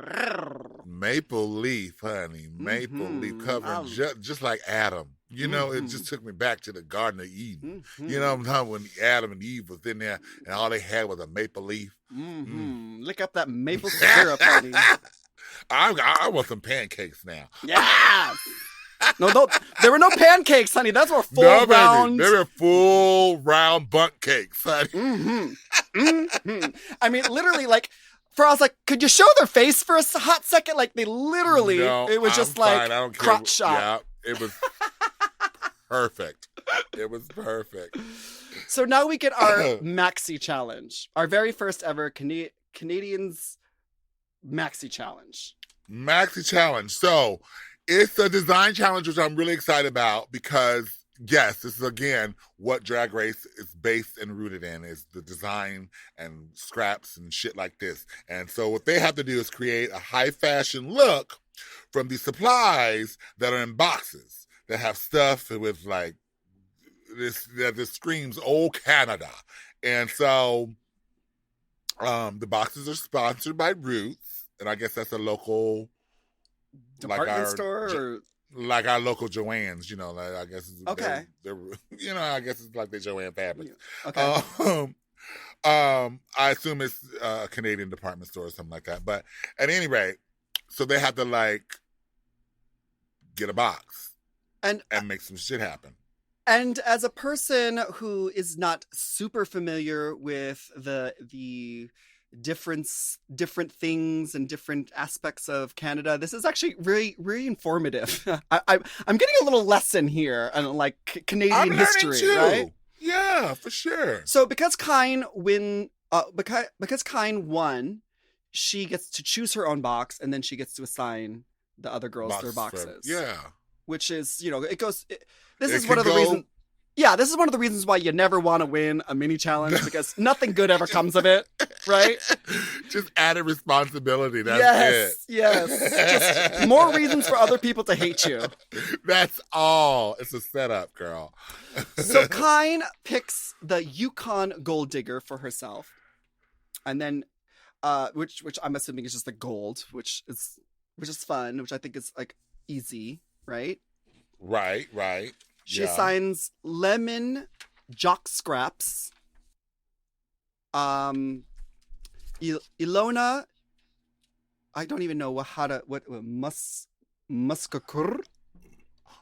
Maple leaf, honey. Maple leaf covering just like Adam. It just took me back to the Garden of Eden. When Adam and Eve was in there and all they had was a maple leaf. Lick up that maple syrup, honey. I want some pancakes now. Yeah. No, there were no pancakes, honey. Those were full round. They were full round bunk cakes, honey. I mean, literally, like, I was like, could you show their face for a hot second? Like, they literally, it was just like crotch shot. Yeah, it was perfect. It was perfect. So now we get our maxi challenge, our very first ever Canadians maxi challenge. Maxi challenge. So it's a design challenge, which I'm really excited about because, yes, this is, again, what Drag Race is based and rooted in, is the design and scraps and shit like this. And so what they have to do is create a high fashion look from these supplies that are in boxes that have stuff with, like, this screams old Canada. And so the boxes are sponsored by Roots, and I guess that's a local department store. like our local Joann's, like I guess. Okay. They're I guess it's like the Joann fabric. Okay. I assume it's a Canadian department store or something like that. But at any rate, so they have to like get a box and make some shit happen. And as a person who is not super familiar with the different things and different aspects of Canada, this is actually really, really informative. I'm getting a little lesson here on like Canadian history, too. Right? Yeah, for sure. So because Kyne won, she gets to choose her own box, and then she gets to assign the other girls their boxes. Yeah. Which is, this is one of the reasons. Yeah, this is one of the reasons why you never want to win a mini challenge, because nothing good ever comes of it, right? Just added responsibility. That's it. Yes. Just more reasons for other people to hate you. That's all. It's a setup, girl. So Kyne picks the Yukon Gold Digger for herself, and then, which I'm assuming is just the gold, which is fun, which I think is like easy, right? Right. She assigns Lemon Jock Scraps. Ilona, I don't even know what Muskakur.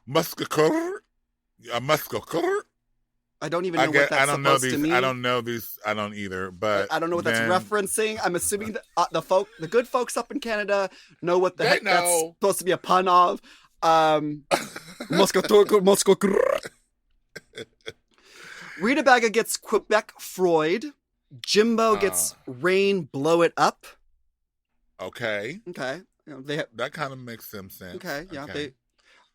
Muskakur. I don't even know what that's supposed to mean. I don't know these. I don't either. But I don't know what that's referencing. I'm assuming that the good folks up in Canada know what the heck that's supposed to be a pun of. Rita Baga gets Quebec Freud. Jimbo gets Rain Blow It Up. Okay. That kind of makes some sense. Okay. Yeah. Okay.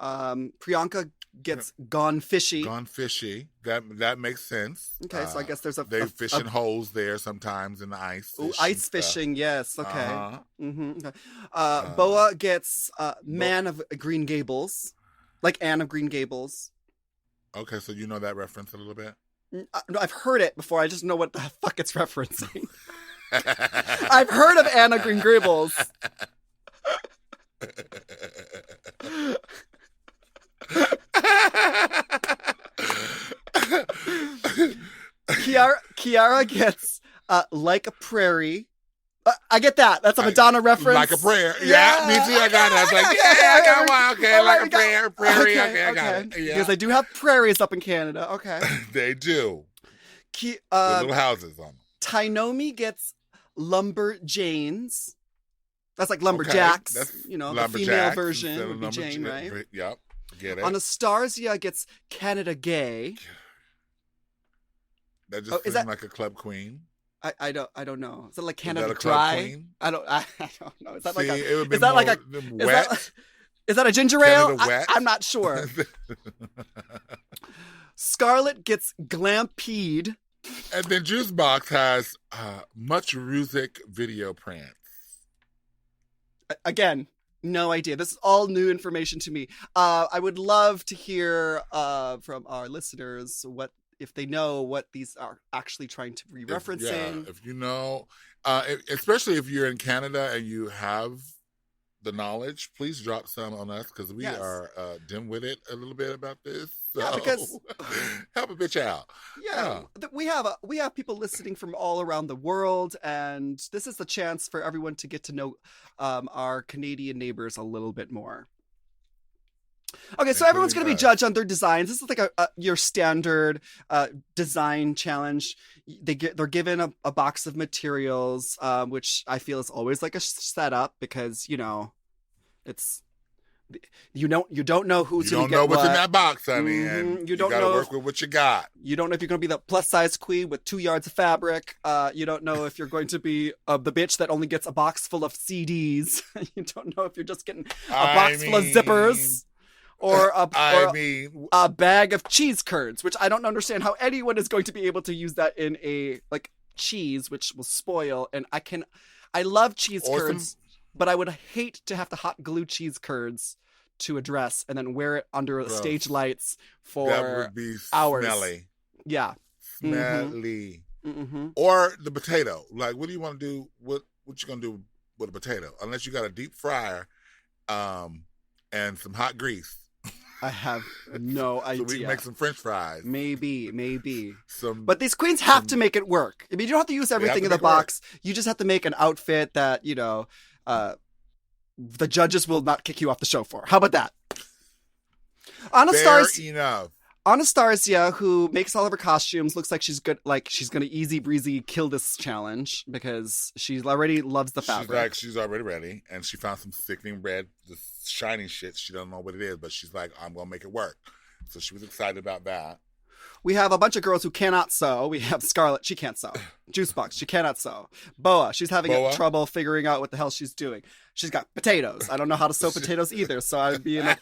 Priyanka gets Gone Fishy. Gone Fishy. That makes sense. Okay. So I guess there's they fish in holes there sometimes in the ice. Ooh, ice fishing. Yes. Okay. Uh-huh. Okay. Boa gets Man of Green Gables. Like Anne of Green Gables. Okay, so you know that reference a little bit? No, I've heard it before. I just know what the fuck it's referencing. I've heard of Anne of Green Gables. Kiara gets Like a Prairie. I get that. That's a Madonna reference. Like a prayer. Yeah, me too. I got it. I was like, I got one. Okay, like a prayer. Prairie. Okay, I got it. Yeah. Because they do have prairies up in Canada. Okay. They do. With little houses on them. Tainomi gets Lumberjanes. That's like Lumberjacks. That's the female version would be Jane, right? Yep. Get it. Anastasia gets Canada Gay. That just seems like a club queen. I don't know. Is it like Canada Dry? I don't know. Is that See, is that a ginger ale? Wet? I'm not sure. Scarlett gets Glampeed. And then Juicebox has Much Music video prints. Again, no idea. This is all new information to me. I would love to hear from our listeners if they know what these are actually trying to be referencing. If you know, especially if you're in Canada and you have the knowledge, please drop some on us, because we are dim-witted a little bit about this. So yeah, because help a bitch out. Yeah, we have people listening from all around the world, and this is the chance for everyone to get to know our Canadian neighbors a little bit more. Okay, so everyone's going to be judged on their designs. This is like your standard design challenge. They're given a box of materials, which I feel is always like a setup, because it's you don't know who's going to get what. You don't know what's in that box, honey, and you don't gotta know work with what you got. You don't know if you're going to be the plus size queen with 2 yards of fabric. You don't know if you're going to be the bitch that only gets a box full of CDs. You don't know if you're just getting a box full of zippers. Or a bag of cheese curds, which I don't understand how anyone is going to be able to use that in a cheese, which will spoil. And I love cheese curds, but I would hate to have to hot glue cheese curds to a dress and then wear it under the stage lights for that would be hours. Smelly. Yeah, smelly. Mm-hmm. Or the potato. Like, what do you want to do? What you gonna do with a potato? Unless you got a deep fryer, and some hot grease. I have no idea. So we can make some French fries. Maybe. But these queens have to make it work. I mean, you don't have to use everything in the box. You just have to make an outfit that, the judges will not kick you off the show for. How about that? Anastasia, who makes all of her costumes, looks like she's good. Like she's gonna easy breezy kill this challenge because she already loves the fabric. She's already ready, and she found some sickening red, the shiny shit. She doesn't know what it is, but she's like, I'm gonna make it work. So she was excited about that. We have a bunch of girls who cannot sew. We have Scarlett, she can't sew. Juicebox, she cannot sew. Boa, she's having trouble figuring out what the hell she's doing. She's got potatoes. I don't know how to sew potatoes either, so I'd be in a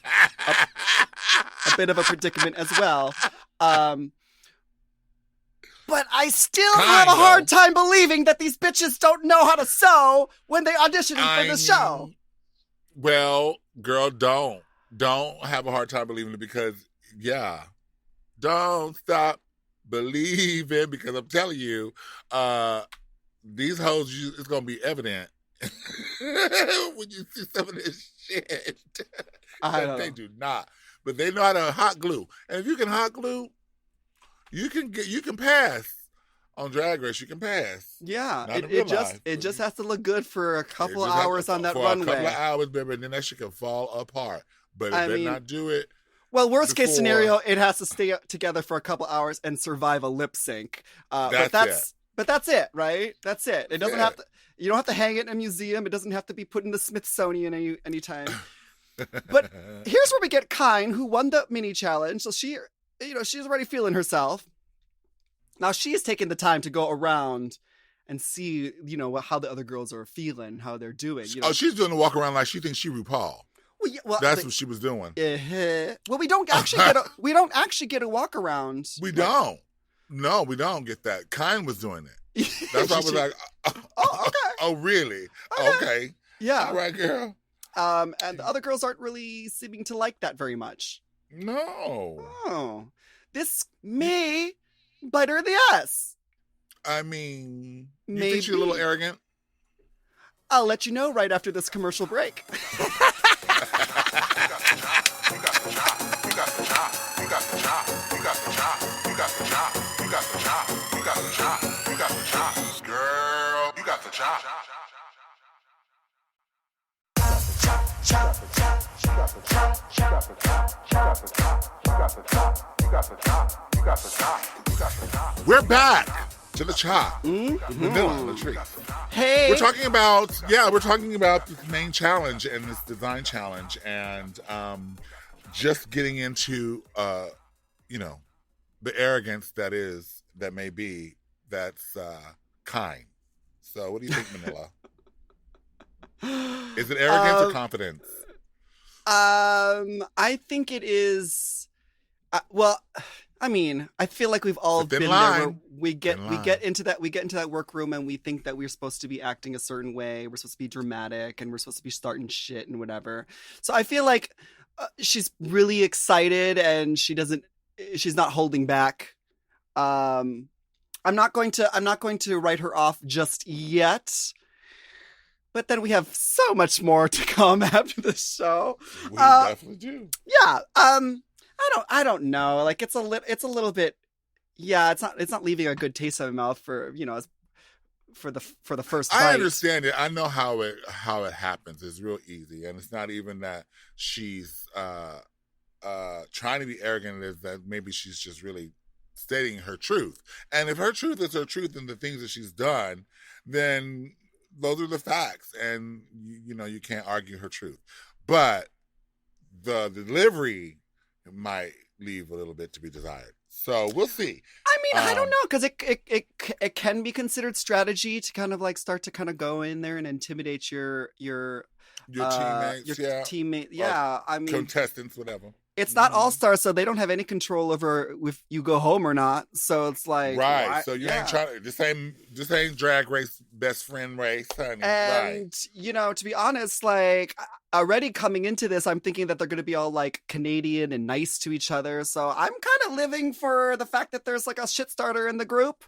bit of a predicament as well. But I still have a hard time believing that these bitches don't know how to sew when they auditioning for the show. Well, girl, don't have a hard time believing it because, don't stop believing because I'm telling you, these hoes, it's going to be evident when you see some of this shit. They do not. But they know how to hot glue. And if you can hot glue, you can pass on Drag Race. You can pass. Yeah. It just has to look good for a couple of hours on that runway. For a couple of hours, baby, and then that shit can fall apart. But it better not do it. Well, worst case scenario, it has to stay together for a couple hours and survive a lip sync. But that's it, right? That's it. It doesn't have to. You don't have to hang it in a museum. It doesn't have to be put in the Smithsonian anytime. But here's where we get Kyne, who won the mini challenge. So she's already feeling herself. Now she's taking the time to go around and see, how the other girls are feeling, how they're doing. Oh, she's doing the walk around like she thinks she RuPaul. That's what she was doing. Well, we don't actually get a walk around. We don't. No, we don't get that. Kyne was doing it. That's why I was like, oh, okay. Oh, really? Okay. Yeah. All right, girl. And the other girls aren't really seeming to like that very much. No. Oh. This may bite her in the ass. I mean, you Maybe. think she's a little arrogant? I'll let you know right after this commercial break. Girl, you got the chop. We're back to the chop. Manila, Latrice. Hey, we're talking about this main challenge and this design challenge, and just getting into the arrogance that may be that's Kyne. So, what do you think, Manila? Is it arrogance or confidence? I think it is. I feel like we've all been there. Where we get into that workroom and we think that we're supposed to be acting a certain way. We're supposed to be dramatic and we're supposed to be starting shit and whatever. So I feel like she's really excited and she's not holding back. I'm not going to write her off just yet. But then we have so much more to come after the show. We definitely do. Yeah. I don't know. Like it's a little bit. Yeah. It's not leaving a good taste in my mouth for the first bite. I understand it. I know how it happens. It's real easy, and it's not even that she's trying to be arrogant. It is that maybe she's just really stating her truth. And if her truth is her truth and the things that she's done, then those are the facts, and you can't argue her truth. But the delivery might leave a little bit to be desired. So we'll see. I mean, I don't know, because it can be considered strategy to kind of like start to kind of go in there and intimidate your teammates, teammate. Yeah, I mean, contestants, whatever. It's not All-Star, so they don't have any control over if you go home or not. So it's like, right. So you ain't trying to. This ain't Drag Race best friend race, honey. And to be honest, like already coming into this, I'm thinking that they're going to be all like Canadian and nice to each other. So I'm kind of living for the fact that there's like a shit starter in the group.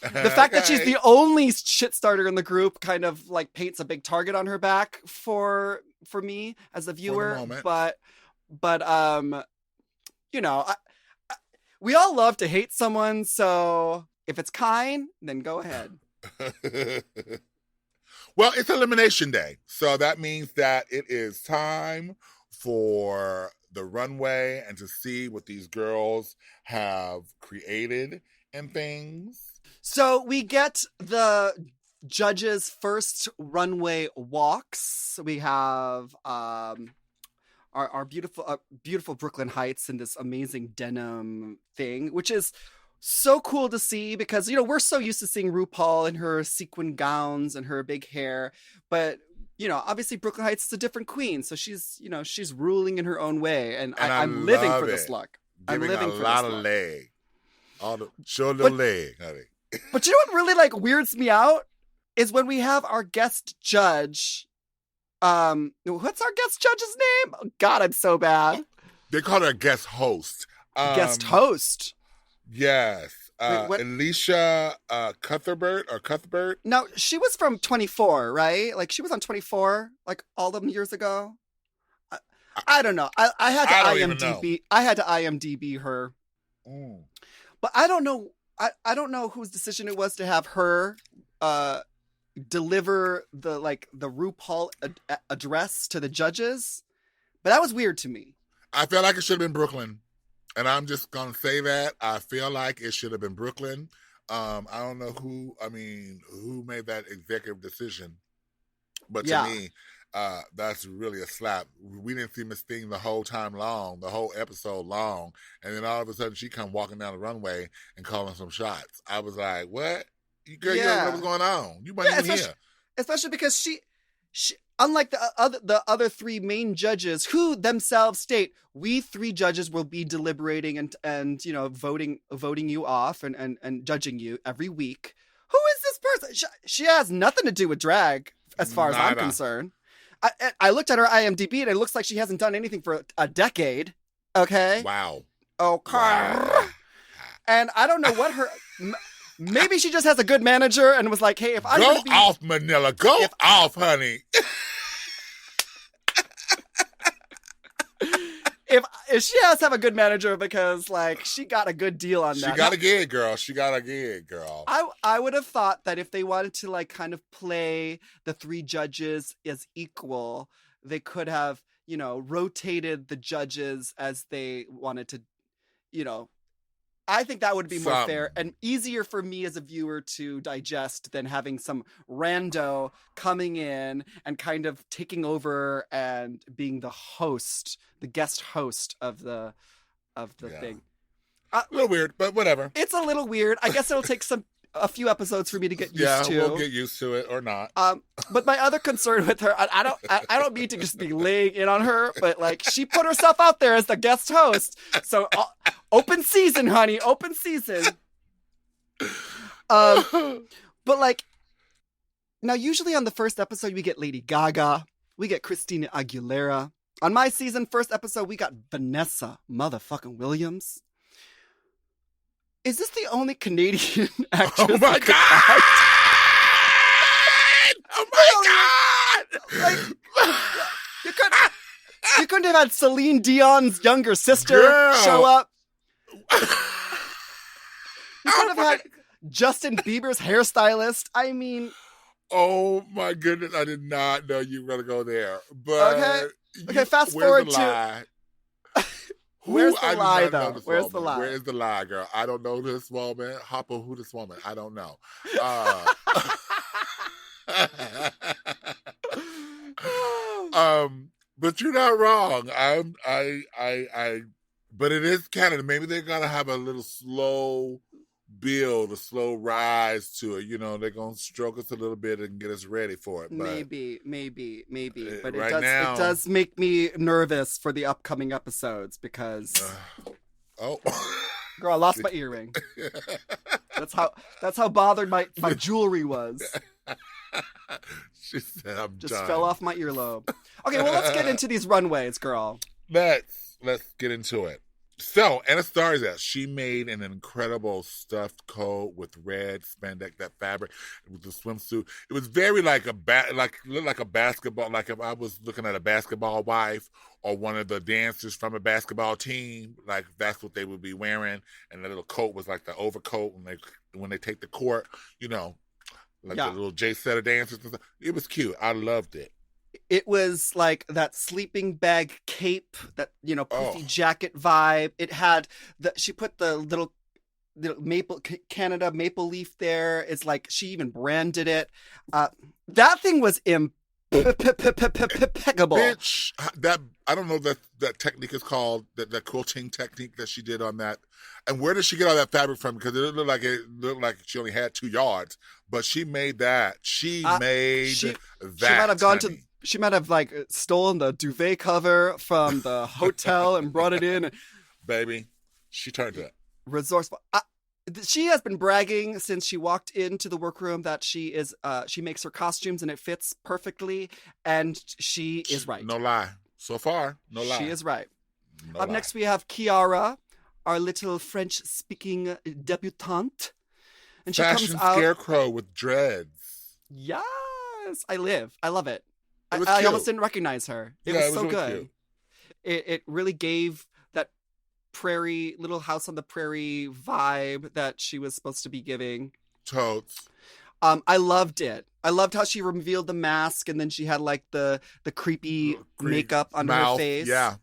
The fact that she's the only shit starter in the group kind of like paints a big target on her back for me as a viewer. But you know, we all love to hate someone, so if it's kind, then go ahead. Well, it's Elimination Day, so that means that it is time for the runway and to see what these girls have created and things. So we get the judges' first runway walks. We have our beautiful Brooklyn Heights in this amazing denim thing, which is so cool to see because, you know, we're so used to seeing RuPaul in her sequin gowns and her big hair, but you know, obviously Brooklyn Heights is a different queen, so she's ruling in her own way, and I'm living for this look. Giving I'm living a for lot this of look. leg, show a little leg, honey. But you know what really like weirds me out is when we have our guest judge. What's our guest judge's name? Oh, God, I'm so bad. They call her a guest host. Guest host. Yes. Wait, Alicia Cuthbert. No, she was from 24, right? Like she was on 24 like all them years ago. I don't know. I had to IMDb. I had to IMDb her. But I don't know. I don't know whose decision it was to have her deliver the RuPaul address to the judges. But that was weird to me. I feel like it should have been Brooklyn. And I'm just going to say that. I feel like it should have been Brooklyn. I don't know who made that executive decision. But to me, that's really a slap. We didn't see Miss Thing the whole time long, the whole episode long. And then all of a sudden she come walking down the runway and calling some shots. I was like, what? Girl, you don't know what's going on. You weren't even here. Especially because she unlike the other three main judges who themselves state, we three judges will be deliberating and you know, voting you off and judging you every week. Who is this person? She has nothing to do with drag as far as I'm concerned. I looked at her IMDb and it looks like she hasn't done anything for a decade. Okay. Wow. Okay. Wow. And I don't know what her... Maybe she just has a good manager and was like, hey, if I'm Go off, Manila. Go off, honey. If she has to have a good manager because, like, she got a good deal on that. She got a gig, girl. She got a gig, girl. I would have thought that if they wanted to, like, kind of play the three judges as equal, they could have, you know, rotated the judges as they wanted to, you know. I think that would be more fair and easier for me as a viewer to digest than having some rando coming in and kind of taking over and being the host, the guest host of the thing. A little weird, but whatever. It's a little weird. I guess it'll take a few episodes for me to get used to. Yeah, we'll get used to it or not. But my other concern with her, I don't mean to just be laying in on her, but like she put herself out there as the guest host. So open season, honey, open season. But like now, usually on the first episode we get Lady Gaga, we get Christina Aguilera. On my season first episode we got Vanessa motherfucking Williams. Is this the only Canadian actress? Oh my God! Oh my God! Like, you couldn't have had Celine Dion's younger sister show up. You could have had Justin Bieber's hairstylist. I mean, oh my goodness! I did not know you were gonna go there. But okay. Fast forward to. Where's the lie, though? Where's the lie? Where is the lie, girl? I don't know this woman. Hopper, who this woman? I don't know. But you're not wrong. But it is Canada. Maybe they're gonna have a little slow build, a slow rise to it. You know, they're gonna stroke us a little bit and get us ready for it. But maybe. But right it does make me nervous for the upcoming episodes because girl, I lost my earring. That's how bothered my jewelry was. She said, "I'm just done." fell off my earlobe. Okay, well, let's get into these runways, girl. Let's get into it. So, Anastasia, she made an incredible stuffed coat with red spandex, that fabric with the swimsuit. It was very like looked like a basketball, like if I was looking at a basketball wife or one of the dancers from a basketball team, like that's what they would be wearing. And the little coat was like the overcoat when they take the court, like the little Jay Setter dancers and stuff. It was cute. I loved it. It was like that sleeping bag cape, that poofy jacket vibe. It had she put the little Canada maple leaf there. It's like she even branded it. That thing was impeccable. Bitch, that I don't know that technique is called that quilting technique that she did on that. And where did she get all that fabric from? Because it looked like she only had 2 yards, but she made that. She made that. She might have like stolen the duvet cover from the hotel and brought it in. Baby, she turned it. Resourceful. She has been bragging since she walked into the workroom that she makes her costumes and it fits perfectly, and she is right. No lie. So far, no lie. She is right. No Up lie. next we have Kiara, our little French-speaking debutante. And she Fashion comes out scarecrow with dreads. Yes, I love it. I almost didn't recognize her. It was so really good. It really gave that Little House on the Prairie vibe that she was supposed to be giving. Totes. I loved it. I loved how she revealed the mask and then she had like the creepy makeup under her face. Yeah.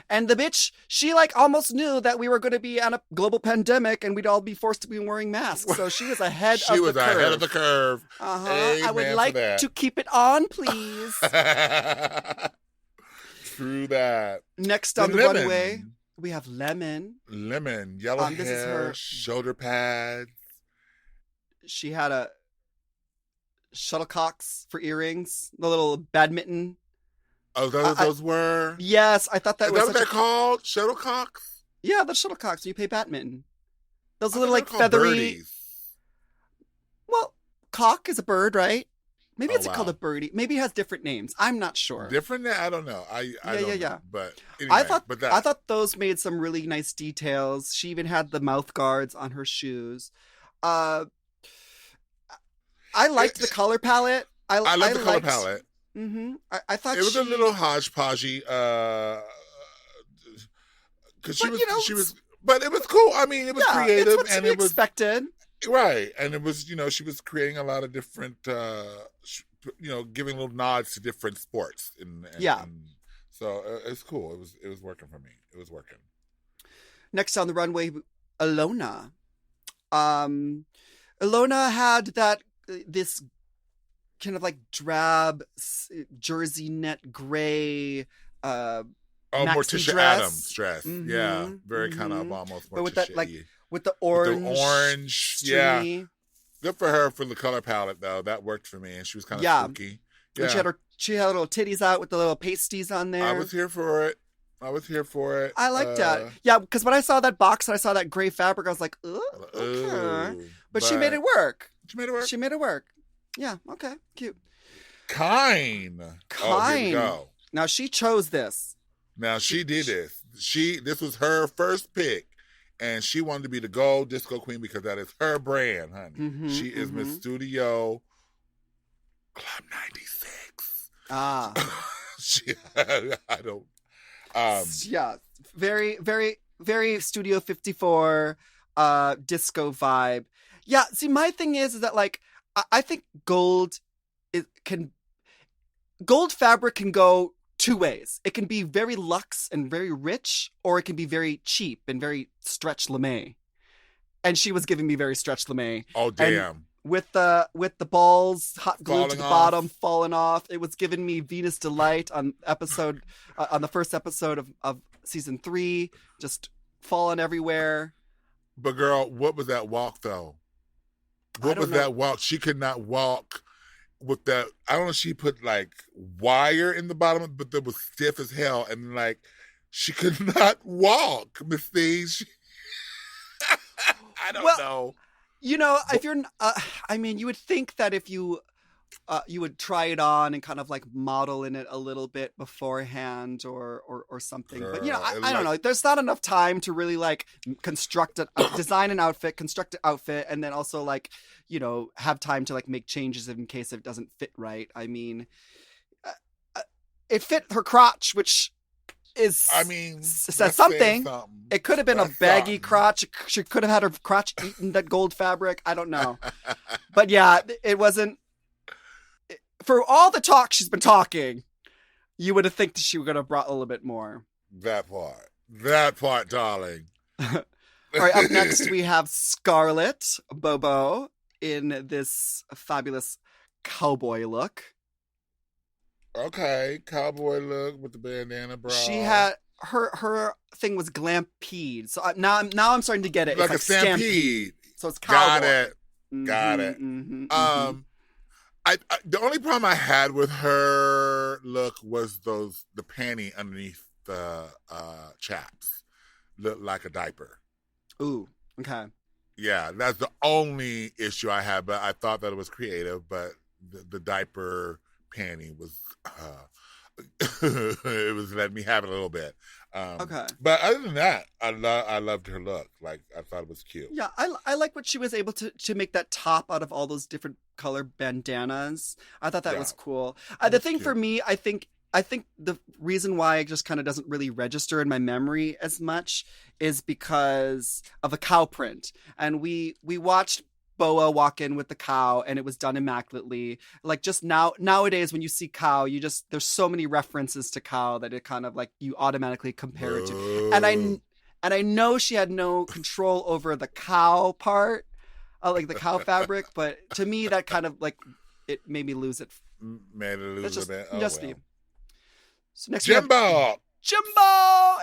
And the bitch, she like almost knew that we were going to be on a global pandemic and we'd all be forced to be wearing masks. So she was ahead of the curve. She was ahead of the curve. I would like to keep it on, please. True that. Next on the runway, we have Lemon. Lemon, yellow hair, this is her shoulder pads. She had a shuttlecocks for earrings, the little badminton. Oh, those were? Yes, I thought that was. Is that what they're called? Shuttlecocks? Yeah, the shuttlecocks. You play badminton. Those little like feathery. Birdies. Well, cock is a bird, right? Maybe it's called a birdie. Maybe it has different names. I'm not sure. Different? I don't know. I don't know. But anyway, I thought those made some really nice details. She even had the mouth guards on her shoes. I liked the color palette. I liked the color palette. Mm-hmm. I thought it was a little hodgepodgey. Because she was, but it was cool. I mean, it was creative, it's and it was expected. Right, and it was, she was creating a lot of different, giving little nods to different sports. And so it's cool. It was working for me. It was working. Next on the runway, Ilona. Ilona had this kind of like drab jersey net gray Morticia dress. Adams dress. Mm-hmm, yeah, very kind of almost Morticia. But with that with the orange yeah. Good for her for the color palette though. That worked for me, and she was kind of spooky. Yeah, and she had little titties out with the little pasties on there. I was here for it. I liked that. Yeah, because when I saw that box and I saw that gray fabric, I was like, ooh, okay. But she made it work. She made it work. Yeah, okay, cute. Kind. Oh, here we go. Now she chose this. Now she did this. This was her first pick, and she wanted to be the gold disco queen because that is her brand, honey. Mm-hmm, she is Miss Studio Club 96. I don't. Yeah, very, very, very Studio 54 disco vibe. Yeah, see, my thing is that like I think gold fabric can go two ways. It can be very luxe and very rich, or it can be very cheap and very stretch lame. And she was giving me very stretch lame. Oh damn! And with the balls hot glued falling to the off. bottom, falling off. It was giving me Venus Delight on the first episode of season 3, just falling everywhere. But girl, what was that walk though? What was that walk? She could not walk with that. I don't know if she put like wire in the bottom, but that was stiff as hell. And like, she could not walk, Miss Thieves. I don't know. You know, if you're, I mean, you would think that if you you would try it on and kind of like model in it a little bit beforehand or something. But you know, I don't know. There's not enough time to really like design an outfit, construct an outfit, and then also like, you know, have time to like make changes in case it doesn't fit right. I mean, it fit her crotch, which is, I mean, says something. It could have been a baggy crotch. She could have had her crotch eaten that gold fabric. I don't know. But yeah, it wasn't. For all the talk she's been talking, you would have think that she would have brought a little bit more. That part, darling. All right, up next we have Scarlett Bobo in this fabulous cowboy look. Okay, cowboy look with the bandana bra. She had her thing was glampede. So now I'm starting to get it. Like it's a stampede. So it's cowboy. Got it. The only problem I had with her look was the panty underneath the chaps looked like a diaper. Ooh, okay. Yeah, that's the only issue I had, but I thought that it was creative, but the diaper panty was it was letting me have it a little bit. Okay. But other than that, I loved her look. Like, I thought it was cute. Yeah, I like what she was able to make that top out of all those different color bandanas. I thought that was cool. The thing cute. For me, I think the reason why it just kind of doesn't really register in my memory as much is because of a cow print. And we watched Boa walk in with the cow and it was done immaculately. Like, just nowadays when you see cow, there's so many references to cow that it kind of like you automatically compare it to. And I know she had no control over the cow part, like the cow fabric, but to me that kind of like it made me lose it. Made it lose a bit. Me. So next Jimbo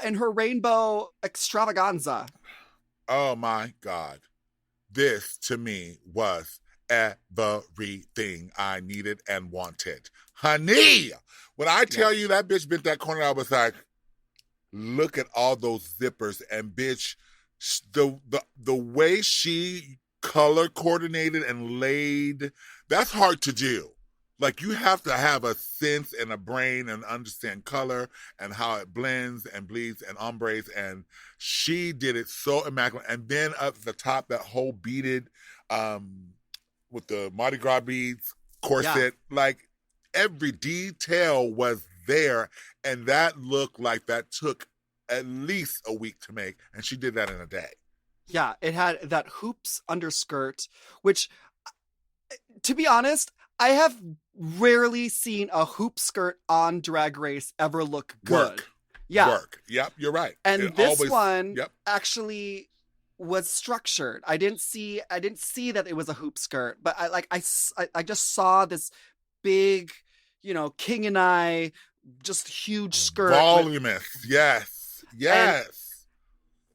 and her rainbow extravaganza. Oh my God. This, to me, was everything I needed and wanted. Honey, when I tell you that bitch bent that corner, I was like, look at all those zippers. And bitch, the way she color coordinated and laid, that's hard to do. Like, you have to have a sense and a brain and understand color and how it blends and bleeds and ombres. And she did it so immaculate. And then up the top, that whole beaded with the Mardi Gras beads corset, like every detail was there. And that looked like that took at least a week to make. And she did that in a day. Yeah, it had that hoops underskirt, which, to be honest, I have rarely seen a hoop skirt on Drag Race ever look good. Work. Yep, you're right. And this one actually was structured. I didn't see that it was a hoop skirt, but I just saw this big, you know, King and I, just huge skirt. Voluminous. Yes.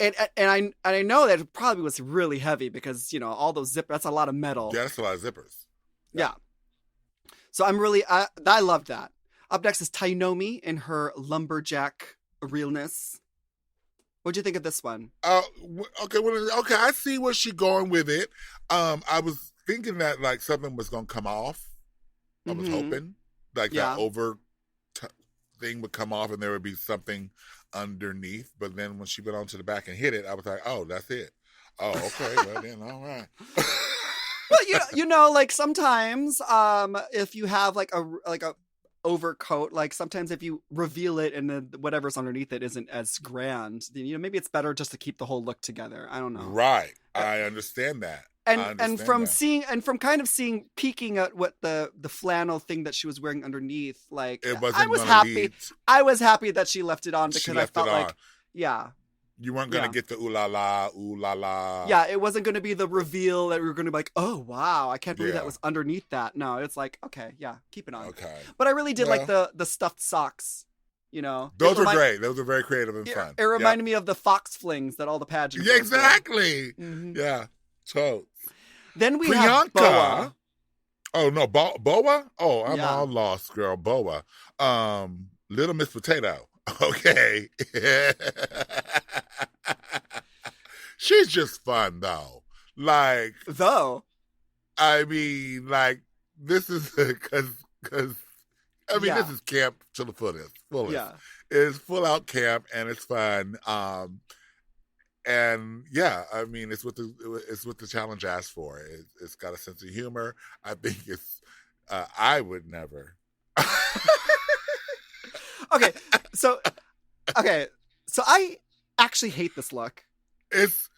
And I know that it probably was really heavy because, you know, all those zippers, that's a lot of metal. Yeah, that's a lot of zippers. Yeah. So I love that. Up next is Tainomi in her lumberjack realness. What'd you think of this one? Okay, I see where she's going with it. I was thinking that like something was gonna come off. I was hoping like that over thing would come off and there would be something underneath. But then when she went on to the back and hit it, I was like, oh, that's it. Oh, okay, well then, all right. Well, you know, like sometimes, if you have like a overcoat, like sometimes if you reveal it and then whatever's underneath it isn't as grand, then, you know, maybe it's better just to keep the whole look together. I don't know. Right. I understand that. And from kind of seeing peeking at what the flannel thing that she was wearing underneath, like I was happy. I was happy that she left it on because I felt like, you weren't going to get the ooh la la. Yeah, it wasn't going to be the reveal that we were going to be like, oh, wow, I can't believe that was underneath that. No, it's like, okay, yeah, keep it on. Okay. But I really did like the stuffed socks, you know. Those were great. Those were very creative and fun. It reminded me of the fox flings that all the pageants were. Exactly. Mm-hmm. Yeah, totes. Then we Priyanka. have Boa. Oh, no, Boa? Oh, I'm all lost, girl. Boa. Little Miss Potato. Okay. She's just fun though. I mean, like this is because I mean, Yeah. this is camp to the fullest. Yeah. It's full out camp and it's fun. And yeah, I mean, it's what the challenge asks for. It's got a sense of humor. I think it's. I would never. Okay, so I actually hate this look. It's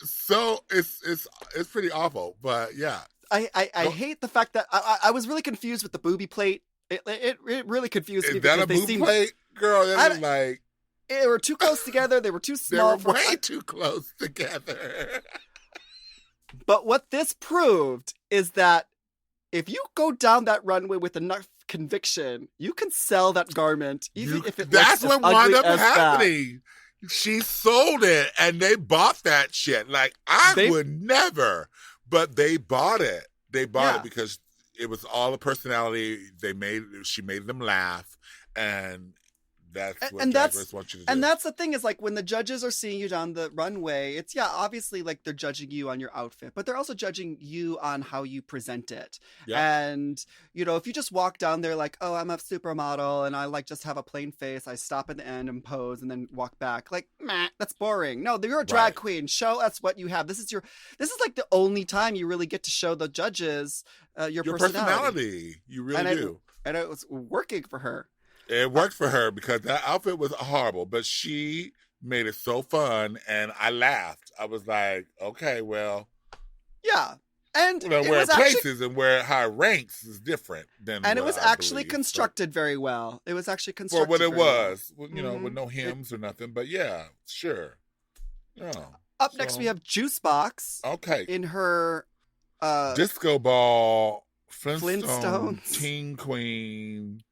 pretty awful, but yeah. I hate the fact that I was really confused with the booby plate. It really confused me. Is that a booby plate, girl? That is like they were too close together. They were too small. They were way too close together. But what this proved is that if you go down that runway with enough conviction, you can sell that garment, even if it that's looks what as wound ugly up as happening. She sold it, and they bought that shit. Like I would never, but they bought it. They bought it because it was all a personality. She made them laugh, and that's what Drag Race wants you to do. And that's the thing is, like, when the judges are seeing you down the runway, it's, obviously, like, they're judging you on your outfit, but they're also judging you on how you present it. Yeah. And, if you just walk down there like, oh, I'm a supermodel and I, like, just have a plain face, I stop at the end and pose and then walk back. Like, meh, that's boring. No, you're a drag queen. Show us what you have. This is like the only time you really get to show the judges your personality. You really do. And it was working for her. It worked for her because that outfit was horrible, but she made it so fun, and I laughed. I was like, okay, well. Yeah. And where it places and how it ranks is different than and it was actually constructed very well. It was actually constructed for what it was, well. with no hymns or nothing. But yeah, sure. Yeah. Up next, we have Juicebox. Okay. In her disco ball, Flintstones, teen queen.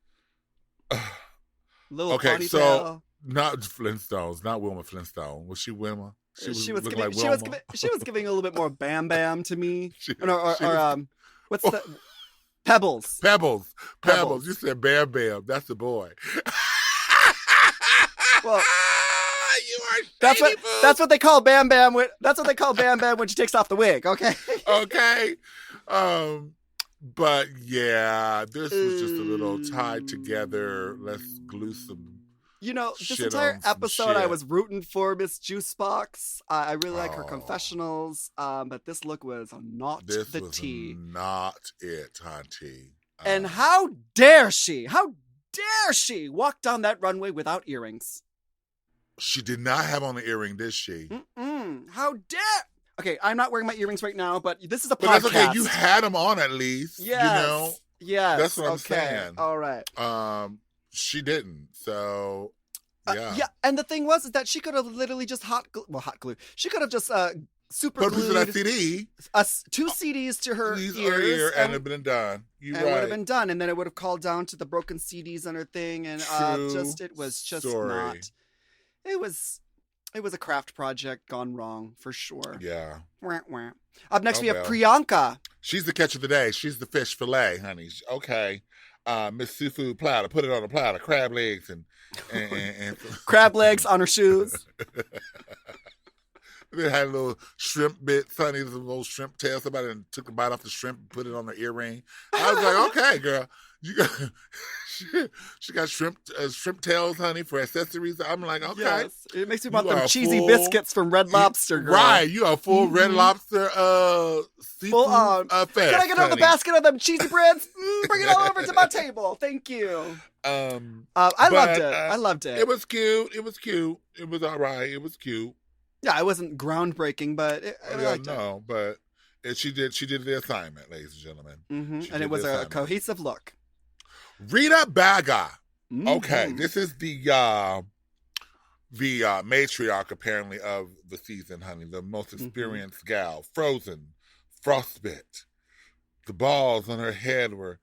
Little ponytail. So not Flintstones, not Wilma Flintstone. Was she Wilma? She was giving a little bit more Bam Bam to me. What's the Pebbles? Pebbles. You said Bam Bam. That's the boy. Well, you are that's what they call Bam Bam. That's what they call Bam Bam when she takes off the wig. Okay. Okay. But yeah, this was just a little tied together. Let's glue some. This entire episode, I was rooting for Miss Juicebox. I really like her confessionals, but this look was not the tea. Not it, Hunty. And how dare she walk down that runway without earrings? She did not have on the earring, did she? How dare? Okay, I'm not wearing my earrings right now, but this is a podcast. But that's okay. You had them on at least. Yes. Yes. That's what I'm saying. All right. She didn't. So, yeah. And the thing was is that she could have literally just hot glue. She could have just super glued that CD. 2 CDs to her ears, and it would have been done. It would have been done, and then it would have called down to the broken CDs on her thing, and it was just not. It was a craft project gone wrong, for sure. Yeah. Up next, we have Priyanka. She's the catch of the day. She's the fish fillet, honey. Okay. Miss Seafood Platter. Put it on a platter. Crab legs and crab legs on her shoes. They had little shrimp bits, honey. Some little shrimp tail. Somebody took a bite off the shrimp and put it on her earring. I was like, okay, girl. You got she got shrimp tails, honey, for accessories. I'm like, okay. Yes. It makes me want them cheesy biscuits from Red Lobster, girl. Right, you are full Red Lobster seafood fest. Can I get another basket of them cheesy breads? Bring it all over to my table. Thank you. I loved it. It was cute. It was all right. It was cute. Yeah, it wasn't groundbreaking, but but she did the assignment, ladies and gentlemen. Mm-hmm. And it was a cohesive look. Rita Baga. Mm-hmm. Okay, this is the matriarch apparently of the season, honey. The most experienced gal. Frozen, frostbite. The balls on her head were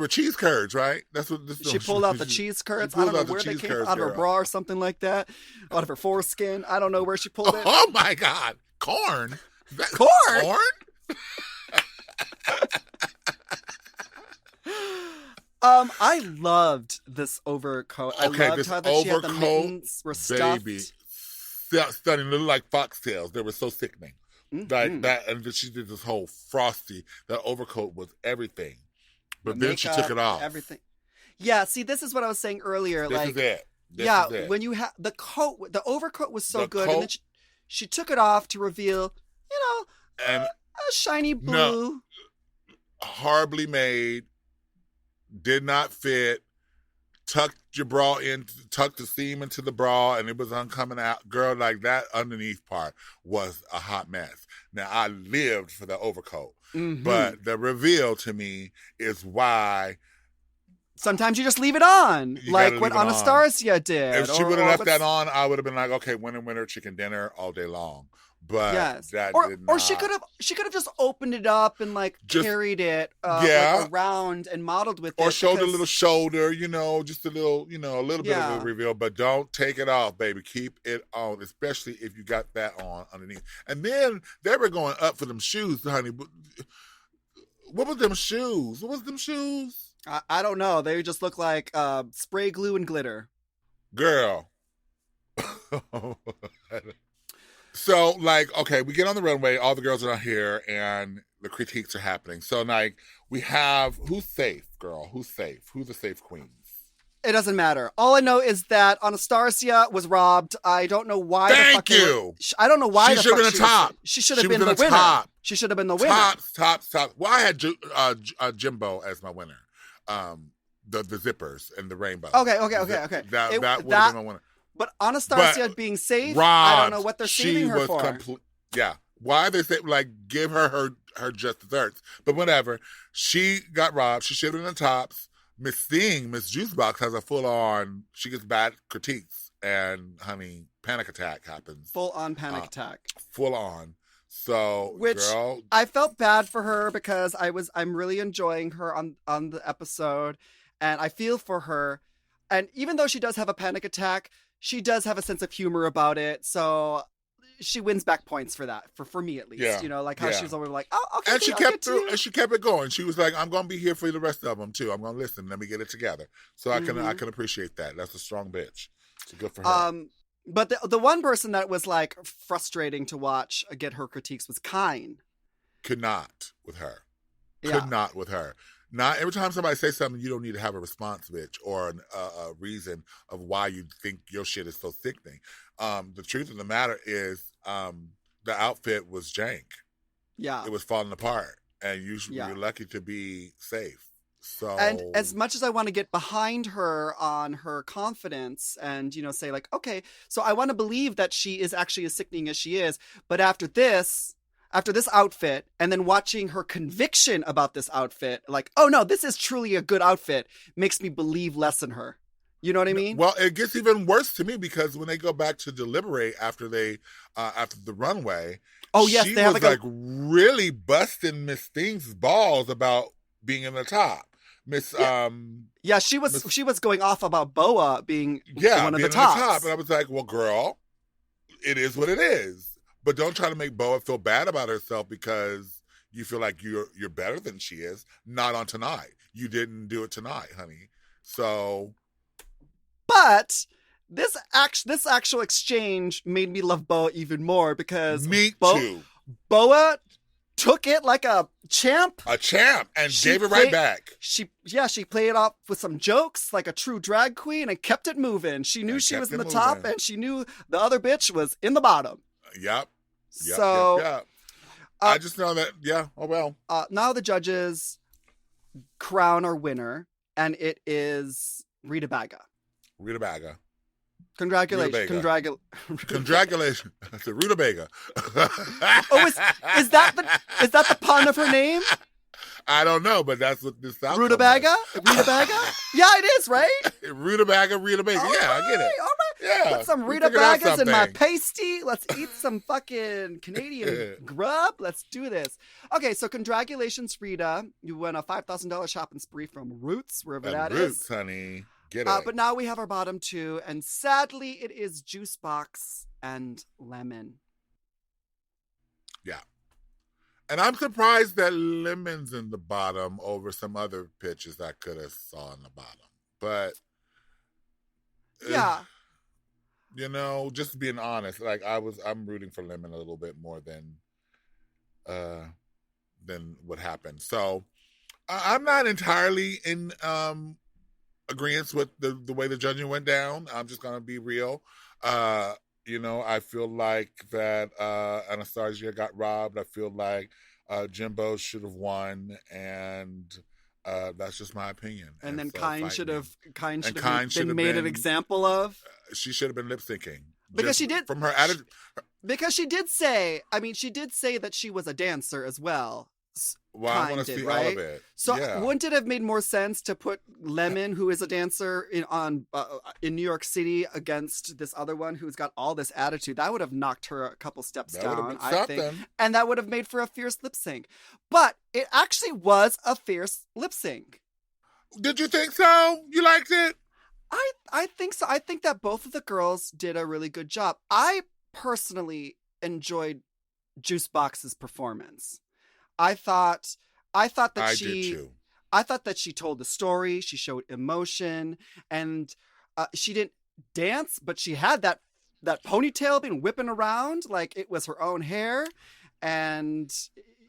cheese curds, right? That's what this. She pulled out the cheese curds. I don't know where they came out of her bra or something like that, out of her foreskin. I don't know where she pulled it. Oh my God, corn! Corn? I loved this overcoat. I loved how that she had the mittens were stuffed. Baby, stunning, little like foxtails. They were so sickening. Like that, and she did this whole frosty. That overcoat was everything. But then she took it off. Everything. Yeah, see, this is what I was saying earlier. This like, is it. This yeah, is it. when you have the coat, the overcoat was so The good, coat- and then she took it off to reveal, And a shiny blue. horribly made, did not fit, tucked your bra in, tucked the seam into the bra, and it was coming out. Girl, like that underneath part was a hot mess. Now, I lived for the overcoat, but the reveal to me is why. Sometimes you just leave it on, You like gotta what leave it on. Anastasia did. If she or- would have or left what's- that on, I would have been like, okay, winter chicken dinner all day long. But Yes, that or did or she not. could have just opened it up and like Just- carried it Yeah. like, around and modeled with Or it. showed a because- little shoulder, just a little, a little bit Yeah. of a reveal, but don't take it off, baby. Keep it on, especially if you got that on underneath. And then they were going up for them shoes, honey. What was them shoes? What was them shoes? I don't know. They just look like spray glue and glitter. Girl. So, like, okay, we get on the runway, all the girls are out here, and the critiques are happening. So, like, we have, who's safe, girl? Who's safe? Who's the safe queens? It doesn't matter. All I know is that Anastasia was robbed. I don't know why. Thank you. I don't know why. She the should have fuck been a top. She should have She been was the in a winner. top. She should have been the winner. Tops. Well, I had Jimbo as my winner. The zippers and the rainbow. Okay. That would have been my winner. But Anastasia But being safe, Robbed. I don't know what they're saving her for. Yeah. Why they say, like, give her just desserts. But whatever. She got robbed. She should have been in the tops. Miss Juicebox has a full-on, she gets bad critiques. And, honey, panic attack happens. Full-on panic attack. Full on. So, Which girl. I felt bad for her because I'm really enjoying her on the episode, and I feel for her. And even though she does have a panic attack, she does have a sense of humor about it. So she wins back points for that, for me at least. Yeah. Like how Yeah. she was always like, oh, okay. And she I'll get kept to through, you. and she kept it going. She was like, "I'm going to be here for the rest of them too. I'm going to listen. Let me get it together." So I can appreciate that. That's a strong bitch. So good for her. But the one person that was like frustrating to watch get her critiques was Kine. Could not with her. Yeah. Could not with her. Not every time somebody says something, you don't need to have a response, bitch, or a reason of why you think your shit is so sickening. The truth of the matter is, the outfit was jank. Yeah. It was falling apart, and Yeah. you're lucky to be safe. So, And as much as I want to get behind her on her confidence and, say like, okay, so I want to believe that she is actually as sickening as she is. But after this outfit, and then watching her conviction about this outfit, like, oh no, this is truly a good outfit, makes me believe less in her. You know what I mean? Well, it gets even worse to me because when they go back to deliberate after after the runway, Oh yes, she they have was like really busting Miss Thing's balls about being in the top. yeah, she was going off about Boa being one of being the tops. in the top, and I was like, well, girl, it is what it is. But don't try to make Boa feel bad about herself because you feel like you're better than she is. Not on tonight. You didn't do it tonight, honey. So, but this actual exchange made me love Boa even more because me too. Boa took it like a champ. And gave it right back. She played it off with some jokes like a true drag queen and kept it moving. She knew she was in the top and she knew the other bitch was in the bottom. Yep. So, I just know that, oh well. Now the judges crown our winner, and it is Rita Baga. Congratulations. Congratulations. It's a rutabaga. Oh, is that the pun of her name? I don't know, but that's what this sounds like. Rutabaga? Yeah, it is, right? Rutabaga. Yeah, I get it. All right. Yeah. Put some we figured out rutabagas in my something. pasty. Let's eat some fucking Canadian grub. Let's do this. Okay, so congratulations, Rita. You won a $5,000 shopping spree from Roots, wherever that is. Roots, honey. Get it. But now we have our bottom two, and sadly, it is Juicebox and Lemon. Yeah. And I'm surprised that Lemon's in the bottom over some other pitches I could have saw in the bottom. But yeah. Just being honest, like I'm rooting for Lemon a little bit more than what happened. So I'm not entirely in agreement with the way the judging went down. I'm just gonna be real. I feel like that Anastasia got robbed. I feel like Jimbo should have won, and that's just my opinion. And then so Kyne should have should been made an example of. She should have been lip syncing Because she did. From her attitude. Because she did say that she was a dancer as well. Well, I want to see right? all of it. So yeah. Wouldn't it have made more sense to put Lemon, who is a dancer in New York City, against this other one who's got all this attitude? That would have knocked her a couple steps down, I think. And that would have made for a fierce lip sync. But it actually was a fierce lip sync. Did you think so? You liked it? I think so. I think that both of the girls did a really good job. I personally enjoyed Juicebox's performance. I thought that she told the story. She showed emotion, and she didn't dance, but she had that ponytail being whipping around like it was her own hair, and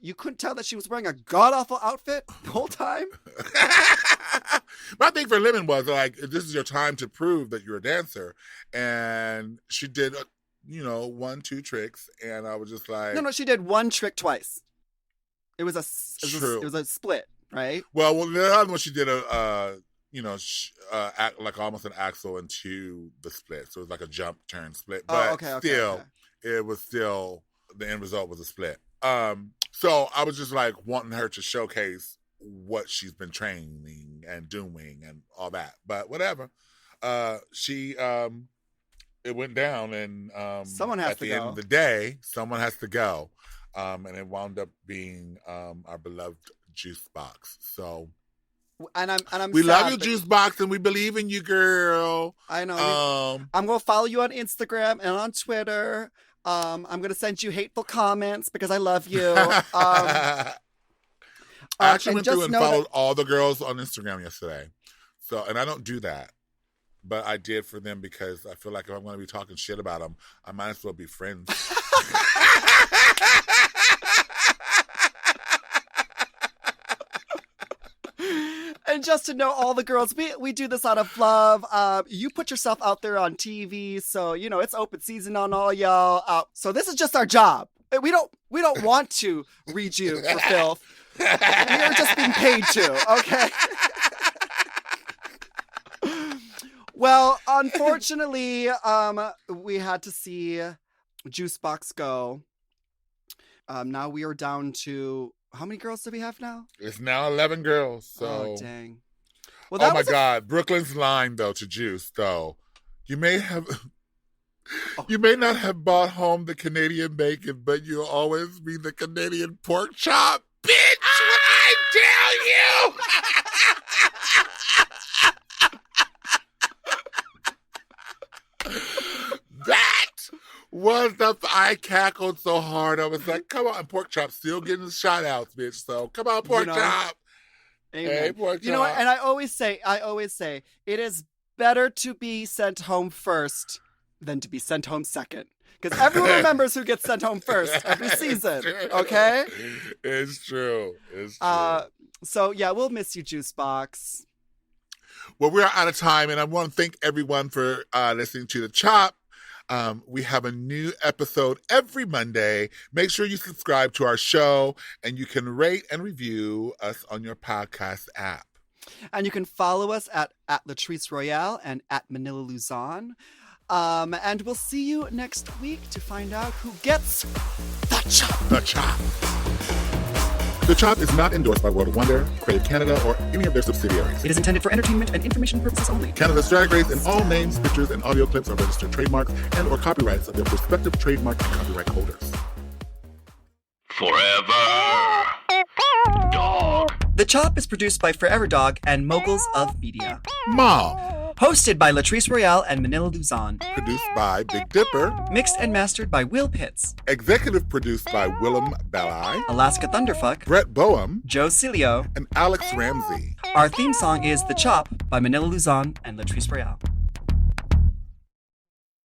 you couldn't tell that she was wearing a god awful outfit the whole time. My thing for Lemon was like, this is your time to prove that you're a dancer, and she did, 1-2 tricks, and I was just like, no, she did one trick twice. It was a split, right? Well, the other one she did like almost an axle into the split, so it was like a jump turn split. But it was still the end result was a split. So I was just like wanting her to showcase what she's been training and doing and all that. But whatever, it went down, and someone has at to the go. end of the day, someone has to go. And it wound up being our beloved Juicebox. So, and we love you, Juicebox, and we believe in you, girl. I know. I'm gonna follow you on Instagram and on Twitter. I'm gonna send you hateful comments because I love you. I actually went through and followed all the girls on Instagram yesterday. So, and I don't do that, but I did for them because I feel like if I'm going to be talking shit about them, I might as well be friends. And just to know all the girls, we do this out of love. You put yourself out there on TV, so it's open season on all y'all. So this is just our job. We don't want to read you for filth. We are just being paid to, okay? Well, unfortunately, we had to see Juicebox go. Now we are down to, how many girls do we have now? It's now 11 girls. So. Oh, dang. Well, that was God. Brooklyn's line, though, to Juice, though. You may not have bought home the Canadian bacon, but you'll always be the Canadian pork chop. Bitch, what I tell you! I cackled so hard. I was like, come on, pork chop still getting shot outs, bitch. So come on, pork chop. Amen. Hey, pork chop. What? And I always say, it is better to be sent home first than to be sent home second. Because everyone remembers who gets sent home first every season. Okay? It's true. It's true. So yeah, we'll miss you, Juicebox. Well, we're out of time, and I want to thank everyone for listening to The Chop. We have a new episode every Monday. Make sure you subscribe to our show, and you can rate and review us on your podcast app. And you can follow us at Latrice Royale and at Manila Luzon. And we'll see you next week to find out who gets the chop. The Chop. The Chop is not endorsed by World of Wonder, Creative Canada, or any of their subsidiaries. It is intended for entertainment and information purposes only. Canada's Drag Race and all names, pictures, and audio clips are registered trademarks and or copyrights of their respective trademark and copyright holders. Forever Dog. The Chop is produced by Forever Dog and Moguls of Media. Mom. Hosted by Latrice Royale and Manila Luzon. Produced by Big Dipper. Mixed and mastered by Will Pitts. Executive produced by Willem Belli. Alaska Thunderfuck. Brett Boehm. Joe Cilio. And Alex Ramsey. Our theme song is The Chop by Manila Luzon and Latrice Royale.